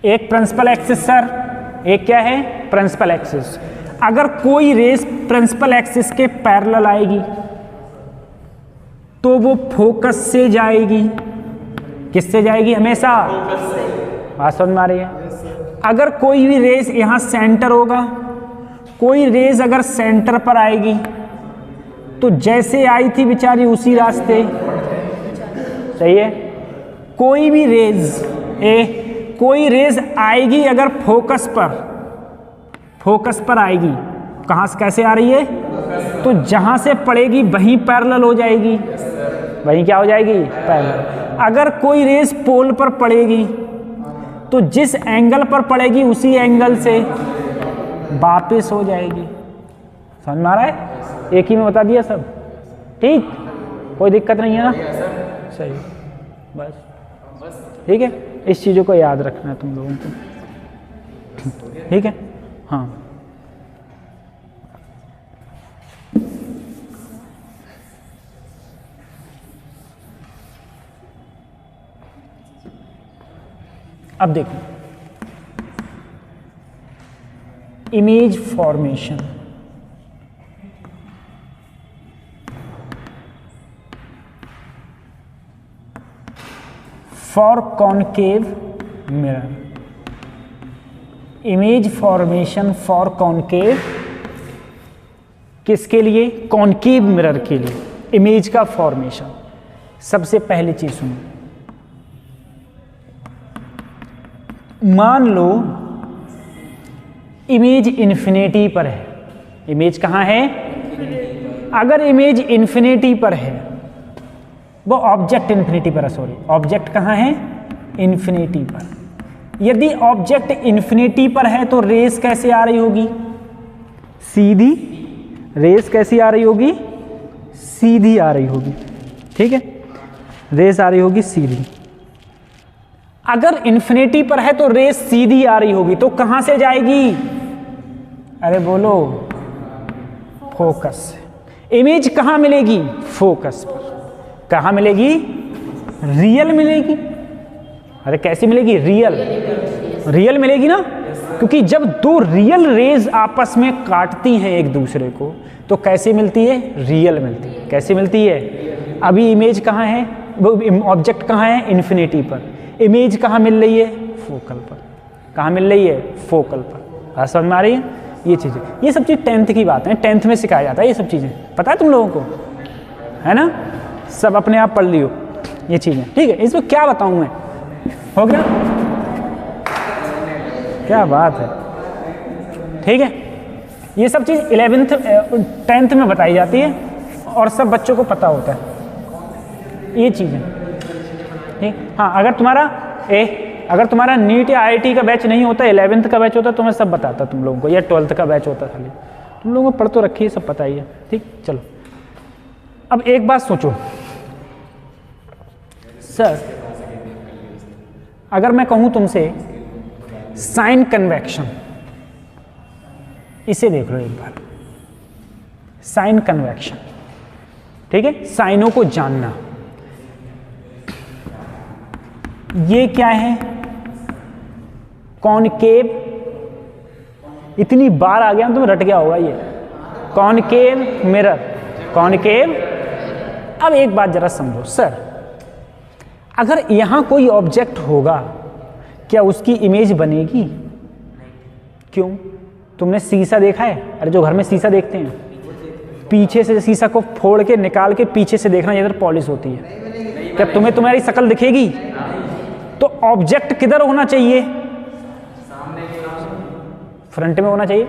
एक प्रिंसिपल एक्सिस सर, एक क्या है प्रिंसिपल एक्सिस, अगर कोई रेस प्रिंसिपल एक्सिस के पैरेलल आएगी तो वो फोकस से जाएगी। किससे जाएगी? हमेशा बात समझ में आ रही है? अगर कोई भी रेस यहां सेंटर होगा, कोई रेस अगर सेंटर पर आएगी तो जैसे आई थी बेचारी उसी रास्ते, सही है। कोई भी रेस कोई रेस आएगी अगर फोकस पर आएगी, कहां से कैसे आ रही है? तो जहां से पड़ेगी वहीं पैरेलल हो जाएगी, वहीं क्या हो जाएगी? पैरेलल। अगर कोई रेस पोल पर पड़ेगी तो जिस एंगल पर पड़ेगी उसी एंगल से वापस हो जाएगी। समझ में आ रहा है? एक ही में बता दिया सब, ठीक, कोई दिक्कत नहीं है ना? सही, बस ठीक है। इस चीज़ों को याद रखना है तुम लोगों को, ठीक है? हाँ, अब देखो image formation. For concave mirror, image formation for concave, किसके लिए? कॉनकेव मिरर के लिए इमेज का फॉर्मेशन। सबसे पहली चीज सुनो, मान लो इमेज इन्फिनिटी पर है। इमेज कहां है? अगर इमेज इन्फिनिटी पर है, वो ऑब्जेक्ट इन्फिनिटी पर है, सॉरी, ऑब्जेक्ट कहां है? इन्फिनिटी पर। यदि ऑब्जेक्ट इन्फिनिटी पर है तो रेस कैसे आ रही होगी? सीधी। रेस कैसी आ रही होगी? सीधी आ रही होगी, ठीक है? रेस आ रही होगी सीधी। अगर इन्फिनिटी पर है तो रेस सीधी आ रही होगी, तो कहां से जाएगी? अरे बोलो, फोकस से। इमेज कहां मिलेगी? फोकस पर। कहां मिलेगी? रियल मिलेगी। अरे कैसी मिलेगी? रियल मिलेगी ना, क्योंकि जब दो रियल रेज आपस में काटती हैं एक दूसरे को तो कैसे मिलती है? रियल मिलती है। कैसे मिलती है? अभी इमेज कहां है? वो ऑब्जेक्ट कहां है? इन्फिनिटी पर। इमेज कहाँ मिल रही है? फोकल पर। कहाँ मिल रही है? फोकल पर। बात समझ में आ रही है? ये चीज़ें, ये सब चीज़ 10th की बात है, 10th में सिखाया जाता है ये सब चीज़ें, पता है तुम लोगों को, है ना? सब अपने आप पढ़ लियो ये चीज़ें, ठीक है? इसमें क्या बताऊँ मैं? हो गया? क्या बात है, ठीक है? ये सब चीज़ 10th में बताई जाती है और सब बच्चों को पता होता है ये चीज़ें, ठीक? हाँ, अगर तुम्हारा नीट या IIT का बैच नहीं होता, 11th का बैच होता तो मैं सब बताता तुम लोगों को, या 12th का बैच होता खाली, तुम लोगों को पढ़ तो रखिए, सब पता ही है, ठीक? चलो अब एक बात सोचो सर, अगर मैं कहूं तुमसे साइन कन्वेक्शन, इसे देख लो एक बार, साइन कन्वेक्शन, ठीक है? साइनों को जानना, ये क्या है? कॉनकेव, इतनी बार आ गया तुम रट गया होगा ये, कॉनकेव मिरर, कॉनकेव। अब एक बात जरा समझो सर, अगर यहां कोई ऑब्जेक्ट होगा क्या उसकी इमेज बनेगी? क्यों? तुमने शीशा देखा है? अरे जो घर में शीशा देखते हैं, पीछे से शीशा को फोड़ के निकाल के पीछे से देखना, इधर पॉलिश होती है, क्या तुम्हें तुम्हारी शक्ल दिखेगी? तो ऑब्जेक्ट किधर होना चाहिए? फ्रंट में होना चाहिए,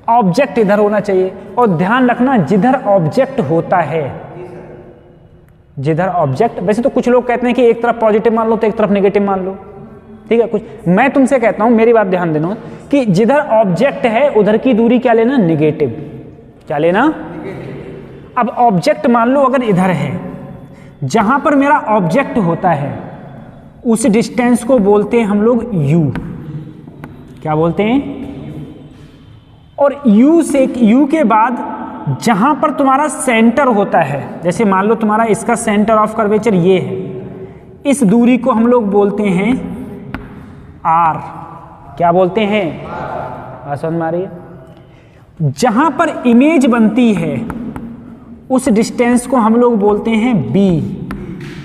ऑब्जेक्ट इधर होना चाहिए। और ध्यान रखना, जिधर ऑब्जेक्ट होता है, जिधर ऑब्जेक्ट, वैसे तो कुछ लोग कहते हैं कि एक तरफ पॉजिटिव मान लो तो एक तरफ नेगेटिव मान लो, ठीक है? कुछ मैं तुमसे कहता हूं, मेरी बात ध्यान देना, कि जिधर ऑब्जेक्ट है उधर की दूरी क्या लेना? नेगेटिव। क्या लेना? अब ऑब्जेक्ट मान लो अगर इधर है, जहां पर मेरा ऑब्जेक्ट होता है उस डिस्टेंस को बोलते हैं हम लोग u। क्या बोलते हैं? और u के बाद जहां पर तुम्हारा सेंटर होता है, जैसे मान लो तुम्हारा इसका सेंटर ऑफ कर्वेचर ये है, इस दूरी को हम लोग बोलते हैं r। क्या बोलते हैं? समझ में आ रही है? जहां पर इमेज बनती है उस डिस्टेंस को हम लोग बोलते हैं बी।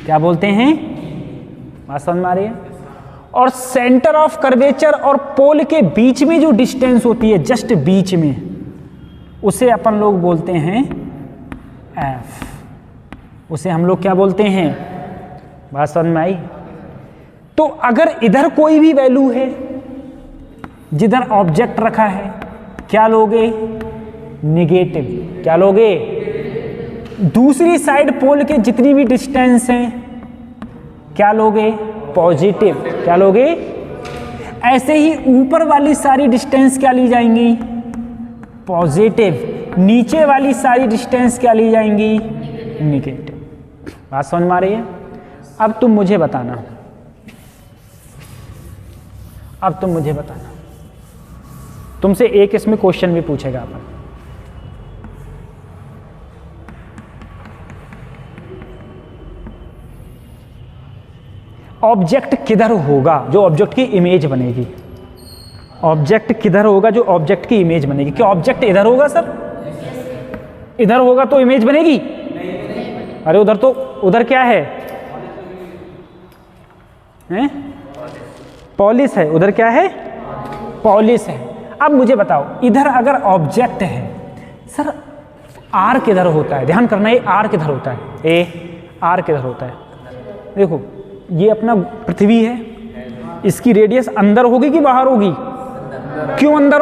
क्या बोलते हैं? बात समझ में आ रही है? और सेंटर ऑफ कर्वेचर और पोल के बीच में जो डिस्टेंस होती है, जस्ट बीच में, उसे अपन लोग बोलते हैं एफ। उसे हम लोग क्या बोलते हैं? बात समझ में आई? तो अगर इधर कोई भी वैल्यू है, जिधर ऑब्जेक्ट रखा है, क्या लोगे? निगेटिव। क्या लोगे? दूसरी साइड पोल के जितनी भी डिस्टेंस हैं, क्या लोगे? पॉजिटिव। क्या लोगे? ऐसे ही ऊपर वाली सारी डिस्टेंस क्या ली जाएंगी? पॉजिटिव। नीचे वाली सारी डिस्टेंस क्या ली जाएंगी? निगेटिव। बात समझ में आ रही है? अब तुम मुझे बताना, तुमसे एक इसमें क्वेश्चन भी पूछेगा अपन। ऑब्जेक्ट किधर होगा जो ऑब्जेक्ट की इमेज बनेगी? ऑब्जेक्ट किधर होगा जो ऑब्जेक्ट की इमेज बनेगी? क्या ऑब्जेक्ट इधर होगा सर? इधर होगा तो इमेज बनेगी? अरे उधर क्या है? पॉलिस है। उधर क्या है? पॉलिस है। अब मुझे बताओ, इधर अगर ऑब्जेक्ट है सर, आर किधर होता है? ध्यान करना, ये आर किधर होता है? आर किधर होता है? देखो, ये अपना पृथ्वी है, इसकी रेडियस अंदर होगी कि बाहर होगी? क्यों अंदर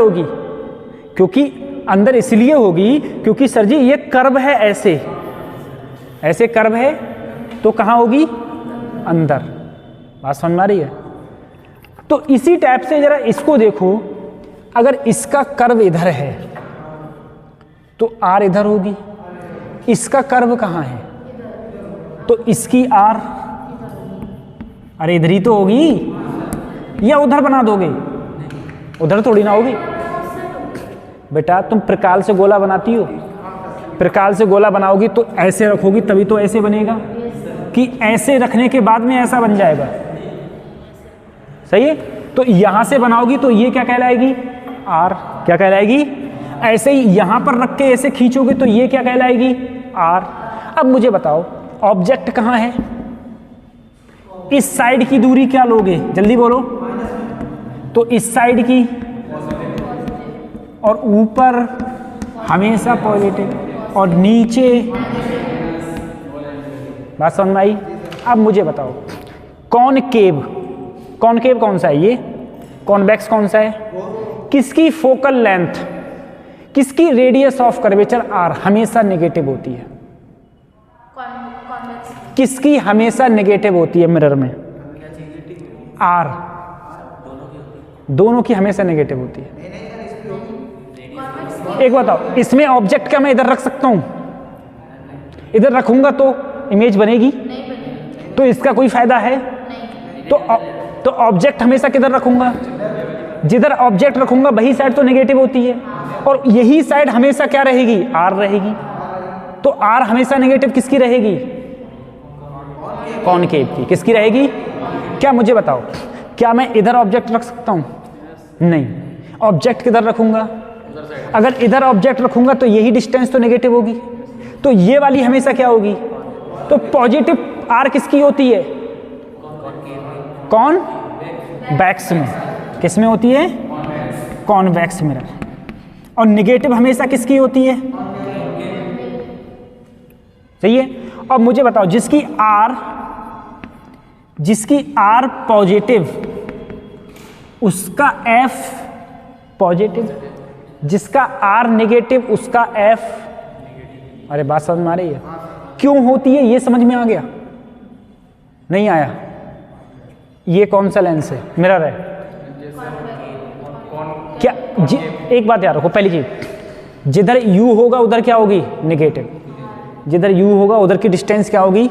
होगी? क्योंकि अंदर इसलिए होगी क्योंकि सर जी ये कर्व है, ऐसे कर्व है, तो कहाँ होगी? अंदर। बात समझ में आ रही है? तो इसी टाइप से जरा इसको देखो, अगर इसका कर्व इधर है तो आर इधर होगी, इसका कर्व कहाँ है तो इसकी आर, अरे इधर ही तो होगी, या उधर बना दोगे? उधर थोड़ी ना होगी बेटा। तुम प्रकाल से गोला बनाती हो, प्रकाल से गोला बनाओगी तो ऐसे रखोगी तभी तो ऐसे बनेगा, कि ऐसे रखने के बाद में ऐसा बन जाएगा? सही है? तो यहां से बनाओगी तो ये क्या कहलाएगी? आर। क्या कहलाएगी? ऐसे ही यहां पर रख के ऐसे खींचोगे तो ये क्या कहलाएगी? आर। अब मुझे बताओ, ऑब्जेक्ट कहां है? इस साइड की दूरी क्या लोगे? जल्दी बोलो। तो इस साइड की, और ऊपर हमेशा पॉजिटिव और नीचे। बात समझ में आई? अब मुझे बताओ, कॉनकेव कौन सा है? ये कॉन्वेक्स कौन सा है? किसकी फोकल लेंथ, किसकी रेडियस ऑफ कर्वेचर आर हमेशा नेगेटिव होती है? किसकी हमेशा नेगेटिव होती है मिरर में? आर। दोनों की हमेशा नेगेटिव होती है। एक बताओ, इसमें ऑब्जेक्ट क्या मैं इधर रख सकता हूं? इधर रखूंगा तो इमेज बनेगी? तो इसका कोई फायदा है? तो ऑब्जेक्ट हमेशा किधर रखूंगा? जिधर ऑब्जेक्ट रखूंगा वही साइड तो नेगेटिव होती है, और यही साइड हमेशा क्या रहेगी? आर रहेगी। तो आर हमेशा नेगेटिव किसकी रहेगी? कॉनकेव की। किसकी रहेगी? क्या मुझे बताओ, क्या मैं इधर ऑब्जेक्ट रख सकता हूं? नहीं। ऑब्जेक्ट किधर रखूंगा? अगर इधर ऑब्जेक्ट रखूंगा तो यही डिस्टेंस तो नेगेटिव होगी, तो ये वाली हमेशा क्या होगी? तो पॉजिटिव आर किसकी होती है? कॉन्वेक्स में। किस में होती है? Convex mirror. और नेगेटिव हमेशा किसकी होती है? सही है? अब मुझे बताओ, जिसकी आर पॉजिटिव उसका एफ पॉजिटिव, जिसका आर नेगेटिव उसका एफ। अरे बात समझ में आ रही है? क्यों होती है ये समझ में आ गया? नहीं आया? ये कौन सा लेंस है? मिरर है क्या? एक बात याद रखो, पहली चीज, जिधर U होगा उधर क्या होगी? नेगेटिव। जिधर U होगा उधर की डिस्टेंस क्या होगी?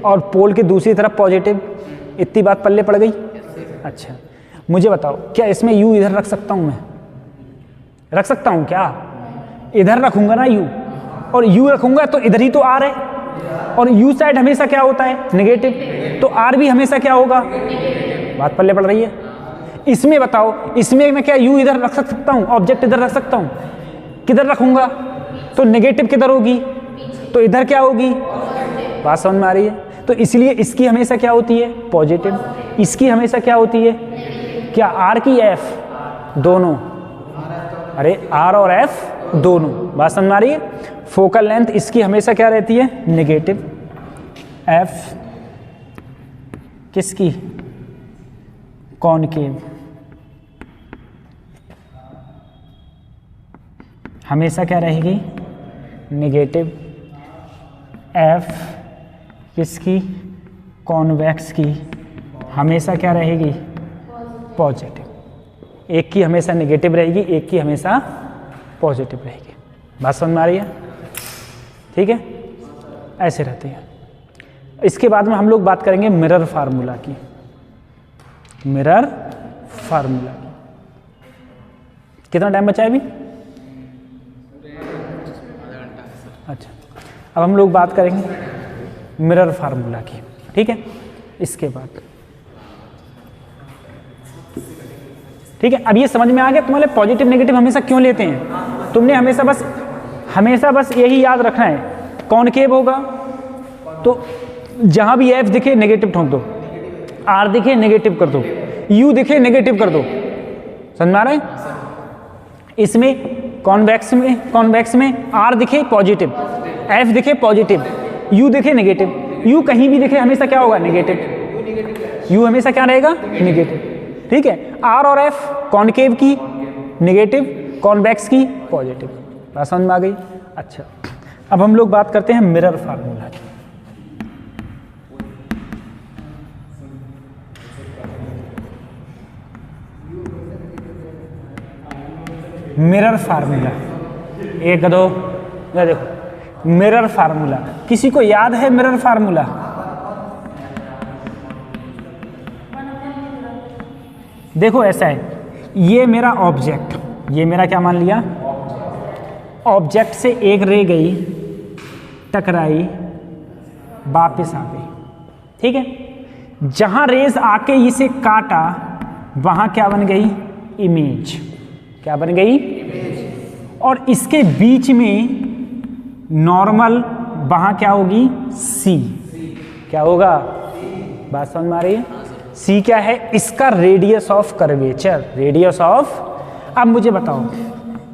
और पोल के दूसरी तरफ पॉजिटिव। इतनी बात पल्ले पड़ गई? अच्छा, मुझे बताओ, क्या इसमें U इधर रख सकता हूं? मैं रख सकता हूं क्या? इधर रखूंगा ना U, और U रखूंगा तो इधर ही तो R है, और U साइड हमेशा क्या होता है? नेगेटिव। तो R भी हमेशा क्या होगा? बात पल्ले पड़ रही है? इसमें बताओ, इसमें मैं क्या U इधर रख सकता हूं? ऑब्जेक्ट इधर रख सकता हूं? किधर रखूंगा तो नेगेटिव किधर होगी, तो इधर क्या होगी, बात समझ में आ रही है। तो इसलिए इसकी हमेशा क्या होती है, पॉजिटिव, इसकी हमेशा क्या होती है, क्या आर की एफ दोनों, अरे आर और एफ दोनों, बात समझ में आ रही है। फोकल लेंथ इसकी हमेशा क्या रहती है, नेगेटिव, एफ किसकी, कॉनकेव, हमेशा क्या रहेगी, नेगेटिव, एफ किसकी, कॉन्वेक्स की, हमेशा क्या रहेगी, पॉजिटिव। एक की हमेशा नेगेटिव रहेगी, एक की हमेशा पॉजिटिव रहेगी, बात समझ में आ रही है, ठीक है, ऐसे रहती है। इसके बाद में हम लोग बात करेंगे मिरर फार्मूला की, मिरर फार्मूला। कितना टाइम बचा है अभी, अच्छा, अब हम लोग बात करेंगे मिरर फार्मूला की, ठीक है। इसके बाद ठीक है, अब ये समझ में आ गया तुम्हारे पॉजिटिव नेगेटिव हमेशा क्यों लेते हैं। तुमने हमेशा बस यही याद रखना है, कॉनकेव होगा तो जहां भी एफ दिखे नेगेटिव ठोक दो, आर दिखे नेगेटिव कर दो, यू दिखे नेगेटिव कर दो, समझ में आ रहा है। इसमें कॉन्वेक्स में आर दिखे पॉजिटिव, एफ दिखे पॉजिटिव, यू दिखे नेगेटिव, यू कहीं भी दिखे हमेशा क्या होगा, नेगेटिव, यू हमेशा क्या रहेगा, नेगेटिव, ठीक है। आर और एफ कॉनकेव की नेगेटिव, कॉन्वेक्स की पॉजिटिव, बात समझ में आ गई। अच्छा, अब हम लोग बात करते हैं मिरर फार्मूला की। मिरर फार्मूला, एक दो, ये देखो मिरर फार्मूला, किसी को याद है मिरर फार्मूला, देखो ऐसा है, ये मेरा ऑब्जेक्ट, ये मेरा क्या मान लिया, ऑब्जेक्ट से एक रे गई, टकराई, वापस आ गई, ठीक है। जहां रेज आके इसे काटा वहां क्या बन गई, इमेज, क्या बन गई, और इसके बीच में नॉर्मल, वहां क्या होगी, सी, क्या होगा, बात समझ में आ रही है। सी क्या है, इसका radius of curvature, radius of. अब मुझे बताओ,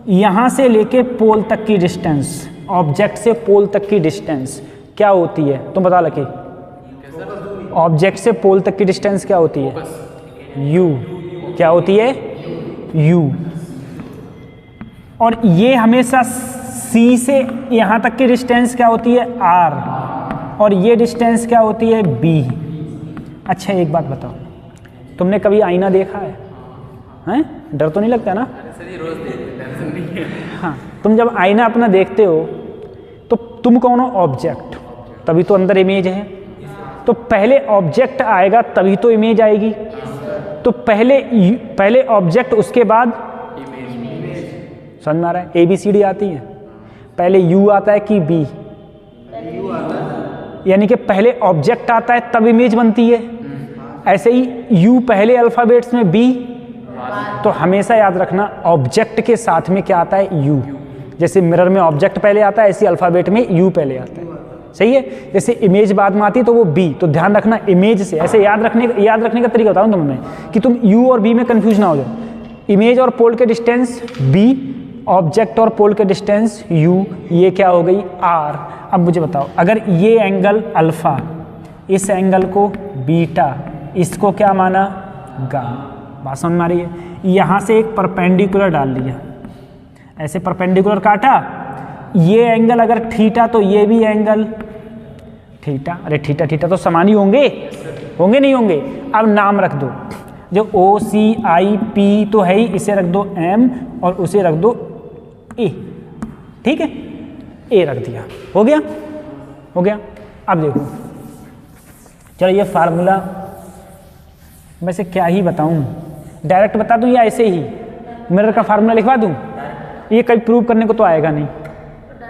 यहां से लेके पोल तक की डिस्टेंस, ऑब्जेक्ट से पोल तक की डिस्टेंस क्या होती है, तुम बता लगे, ऑब्जेक्ट से पोल तक की डिस्टेंस क्या होती है, यू, क्या होती है, यू। और ये हमेशा सी से यहां तक की डिस्टेंस क्या होती है, आर, और ये डिस्टेंस क्या होती है, बी। अच्छा एक बात बताओ, तुमने कभी आईना देखा है, हैं? डर तो नहीं लगता ना, हाँ, तुम जब आईना अपना देखते हो तो तुम कौन हो, ऑब्जेक्ट, तभी तो अंदर इमेज है, तो पहले ऑब्जेक्ट आएगा तभी तो इमेज आएगी, तो पहले ऑब्जेक्ट उसके बाद समझ में आ रहा है, ABCD आती है, पहले यू आता है कि बी, यानी कि पहले ऑब्जेक्ट आता है तब इमेज बनती है, ऐसे ही यू पहले अल्फाबेट्स में, बी, तो हमेशा याद रखना ऑब्जेक्ट के साथ में क्या आता है, यू। जैसे मिरर में ऑब्जेक्ट पहले आता है, ऐसे अल्फाबेट में यू पहले आता है, सही है। जैसे इमेज बाद में आती है तो वो बी, तो ध्यान रखना इमेज से, ऐसे याद रखने का तरीका बताऊँ तुम्हें कि तुम यू और बी में कंफ्यूज ना हो जाओ। इमेज और पोल के डिस्टेंस बी, ऑब्जेक्ट और पोल के डिस्टेंस यू, ये क्या हो गई, आर। अब मुझे बताओ, अगर ये एंगल अल्फा, इस एंगल को बीटा, इसको क्या माना, गामा, बात समझ में आ रही है। यहाँ से एक परपेंडिकुलर डाल लिया, ऐसे परपेंडिकुलर काटा, ये एंगल अगर थीटा तो ये भी एंगल थीटा, अरे थीटा थीटा तो समान ही होंगे, होंगे नहीं होंगे। अब नाम रख दो, जो OCIP तो है ही, इसे रख दो M और उसे रख दो A, ठीक है, A रख दिया, हो गया, हो गया। अब देखो, चलो ये फार्मूला मैं से क्या ही बताऊं, डायरेक्ट बता दूं या ऐसे ही मिरर का फार्मूला लिखवा दूं, ये कभी प्रूव करने को तो आएगा नहीं,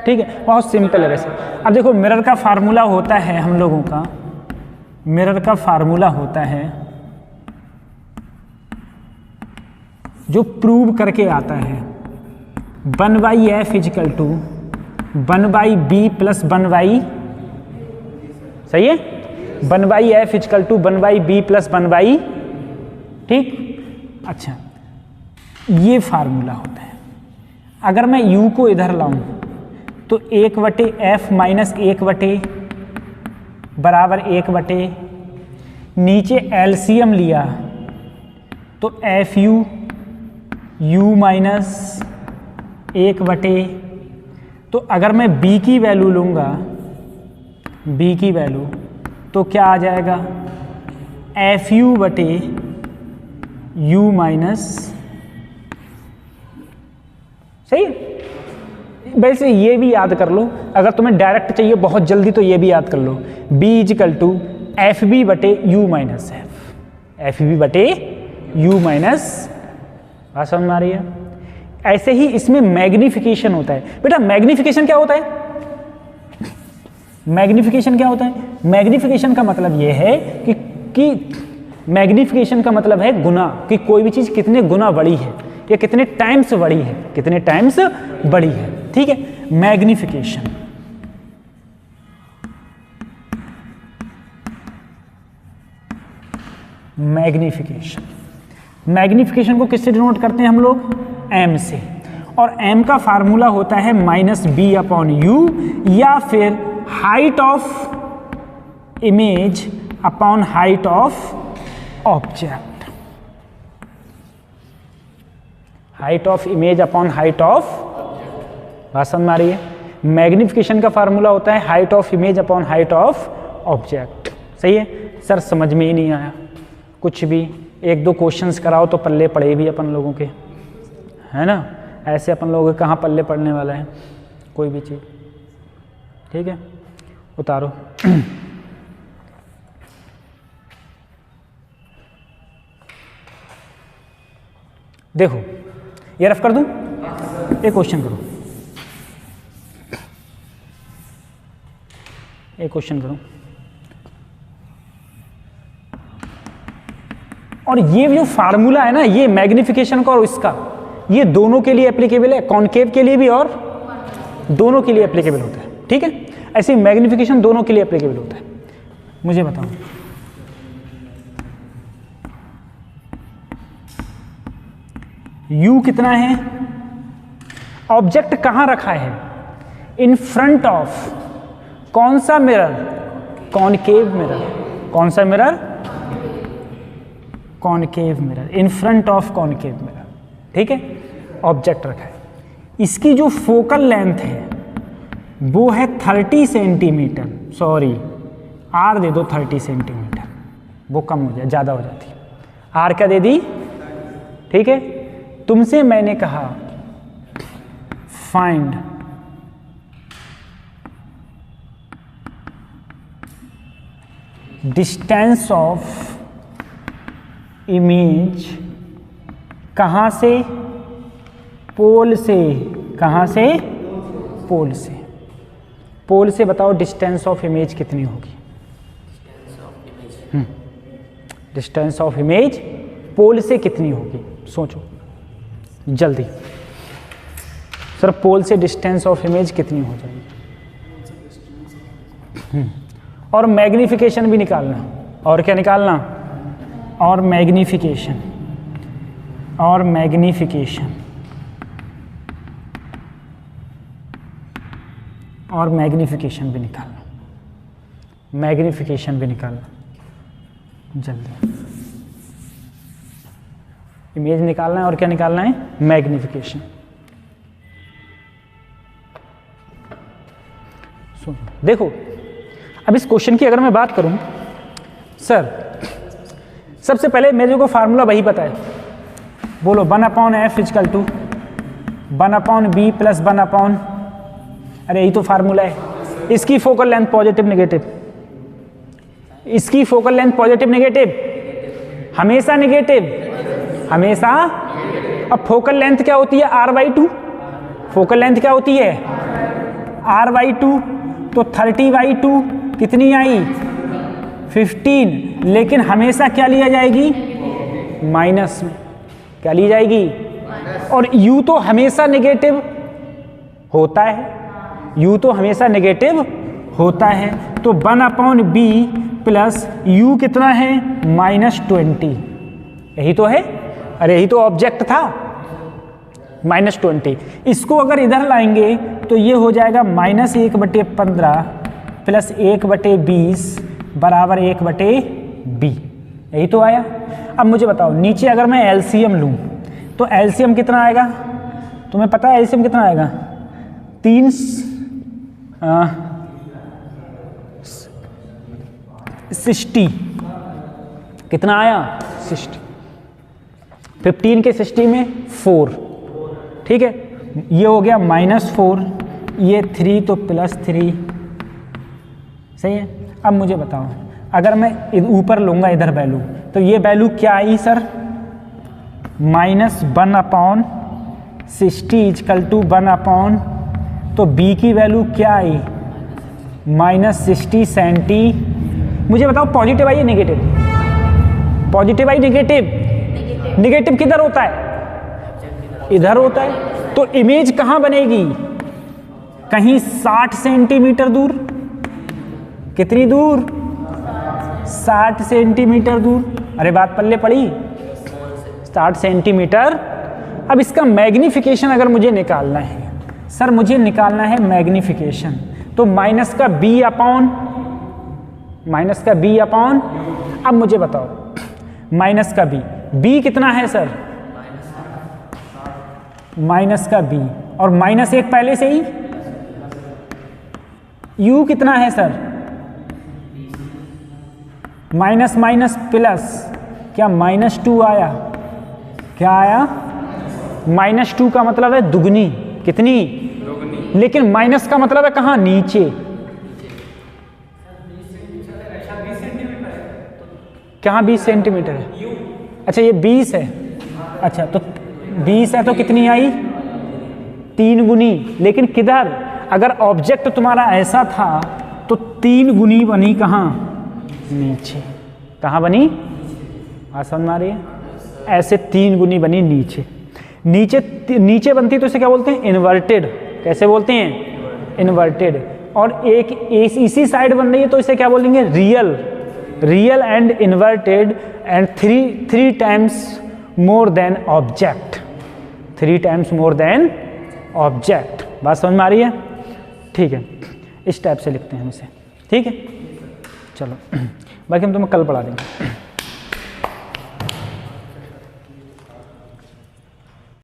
ठीक है, बहुत सिंपल है वैसे। अब देखो मिरर का फार्मूला होता है, हम लोगों का मिरर का फार्मूला होता है जो प्रूव करके आता है, 1/f is equal to 1/b plus 1/, सही है, 1/f is equal to 1/b plus 1/, ठीक। अच्छा, ये फार्मूला होता है। अगर मैं u को इधर लाऊं तो 1/f माइनस 1/ बराबर 1/, नीचे एलसीएम लिया तो FU u माइनस 1/, तो अगर मैं b की वैल्यू लूँगा, b की वैल्यू, तो क्या आ जाएगा, FU बटे u माइनस, सही है। वैसे ये भी याद कर लो, अगर तुम्हें डायरेक्ट चाहिए बहुत जल्दी तो ये भी याद कर लो, b इजिकल टू FB बटे u माइनस f, FB बटे u माइनस, बात समझ में आ रही है। ऐसे ही इसमें मैग्निफिकेशन होता है। बेटा मैग्निफिकेशन क्या होता है, मैग्निफिकेशन क्या होता है, मैग्निफिकेशन का मतलब ये है कि मैग्निफिकेशन का मतलब है गुना, कि कोई भी चीज़ कितने गुना बड़ी है या कितने टाइम्स बड़ी है, कितने टाइम्स बड़ी है, ठीक है, मैग्निफिकेशन। मैग्निफिकेशन, मैग्निफिकेशन को किससे डिनोट करते हैं हम लोग, m से, और m का फार्मूला होता है -b/u या फिर height of image upon height of object, height of image upon height of, बात समझ में आ रही है। मैग्निफिकेशन का फार्मूला होता है height of image upon height of object, सही है। सर समझ में ही नहीं आया कुछ भी, एक दो क्वेश्चंस कराओ तो पल्ले पड़े भी अपन लोगों के, है ना, ऐसे अपन लोगों के कहाँ पल्ले पड़ने वाला है कोई भी चीज़, ठीक है, उतारो। देखो ये रफ कर दूं, एक क्वेश्चन करो, एक क्वेश्चन करो, और ये जो फार्मूला है ना, ये मैग्निफिकेशन का और इसका, ये दोनों के लिए एप्लीकेबल है, कॉनकेव के लिए भी और दोनों के लिए एप्लीकेबल होता है, ठीक है। ऐसे मैग्निफिकेशन दोनों के लिए एप्लीकेबल होता है। मुझे बताओ, U कितना है, ऑब्जेक्ट कहां रखा है, इन फ्रंट ऑफ कौन सा मिरर, कॉनकेव मिरर, कौन सा mirror, concave mirror, in front of concave mirror, ठीक है, ऑब्जेक्ट रखा है। इसकी जो फोकल लेंथ है वो है 30 सेंटीमीटर, सॉरी आर दे दो 30 सेंटीमीटर, वो कम हो जाए, ज़्यादा हो जाती, आर क्या दे दी, ठीक है। तुमसे मैंने कहा फाइंड डिस्टेंस ऑफ इमेज, कहाँ से, पोल से, कहाँ से, पोल से, पोल से बताओ डिस्टेंस ऑफ इमेज कितनी होगी, डिस्टेंस ऑफ इमेज पोल से कितनी होगी, सोचो जल्दी। सर पोल से डिस्टेंस ऑफ इमेज कितनी हो जाएगी, और मैग्निफिकेशन भी निकालना, और क्या निकालना, और मैग्निफिकेशन, और मैग्निफिकेशन, और मैग्निफिकेशन भी निकालना, मैग्निफिकेशन भी निकालना जल्दी। इमेज निकालना है और क्या निकालना है, मैग्निफिकेशन। सुनो देखो, अब इस क्वेश्चन की अगर मैं बात करूं, सर सबसे पहले मेरे को फार्मूला वही पता है, बोलो 1/f equal to 1/b plus 1/, अरे यही तो फार्मूला है। इसकी फोकल लेंथ पॉजिटिव नेगेटिव, इसकी फोकल लेंथ पॉजिटिव नेगेटिव, हमेशा नेगेटिव, हमेशा। अब फोकल लेंथ क्या होती है, r/2, फोकल लेंथ क्या होती है, r/2, तो 30/2 कितनी आई, 15, लेकिन हमेशा क्या लिया जाएगी, माइनस में, क्या ली जाएगी, और u तो हमेशा नेगेटिव होता है, u तो हमेशा नेगेटिव होता है। तो 1/b प्लस u कितना है -20, यही तो है, अरे यही तो ऑब्जेक्ट था -20। इसको अगर इधर लाएंगे तो ये हो जाएगा -1/15 प्लस 1/20 बराबर 1/b, यही तो आया। अब मुझे बताओ नीचे अगर मैं एलसीएम लूँ तो एलसीएम कितना आएगा, तुम्हें पता है एलसीएम कितना आएगा? 60 कितना आया 60, 15 के 60 में 4, ठीक है। ये हो गया -4, ये 3 तो +3, सही है। अब मुझे बताओ अगर मैं ऊपर लूँगा इधर वैल्यू तो ये वैल्यू क्या आई सर? -1/60 = 1/, तो b की वैल्यू क्या आई -60 सेंटी। मुझे बताओ पॉजिटिव आई या नेगेटिव? पॉजिटिव आई नेगेटिव? नेगेटिव किधर होता है? इधर होता है। तो इमेज कहाँ बनेगी? कहीं 60 सेंटीमीटर दूर। कितनी दूर? 60 सेंटीमीटर दूर। अरे बात पल्ले पड़ी, 60 सेंटीमीटर। अब इसका मैग्निफिकेशन अगर मुझे निकालना है सर, मुझे निकालना है मैग्निफिकेशन, तो माइनस का b अपॉन, अब मुझे बताओ माइनस का b कितना है सर? माइनस का b और -1 पहले से ही। u कितना है सर? माइनस माइनस प्लस, क्या -2 आया? क्या आया? -2 का मतलब है दुगनी। कितनी? दुगनी। लेकिन माइनस का मतलब है कहाँ? नीचे। कहाँ 20 सेंटीमीटर है? अच्छा ये 20 है। अच्छा तो 20 है तो कितनी आई? 3 गुनी। लेकिन किधर? अगर ऑब्जेक्ट तुम्हारा ऐसा था तो 3 गुनी बनी कहाँ? नीचे। कहाँ बनी? समझ में आ रही है? ऐसे 3 गुनी बनी नीचे। नीचे बनती तो इसे क्या बोलते हैं? इन्वर्टेड। कैसे बोलते हैं? इन्वर्टेड। और एक इसी साइड बन रही है तो इसे क्या बोलेंगे? Real and inverted and 3 times more than object. 3 times more than object. बात समझ में आ रही है? ठीक है, इस टाइप से लिखते हैं हम इसे। ठीक है, चलो बाकी हम तुम्हें कल पढ़ा देंगे।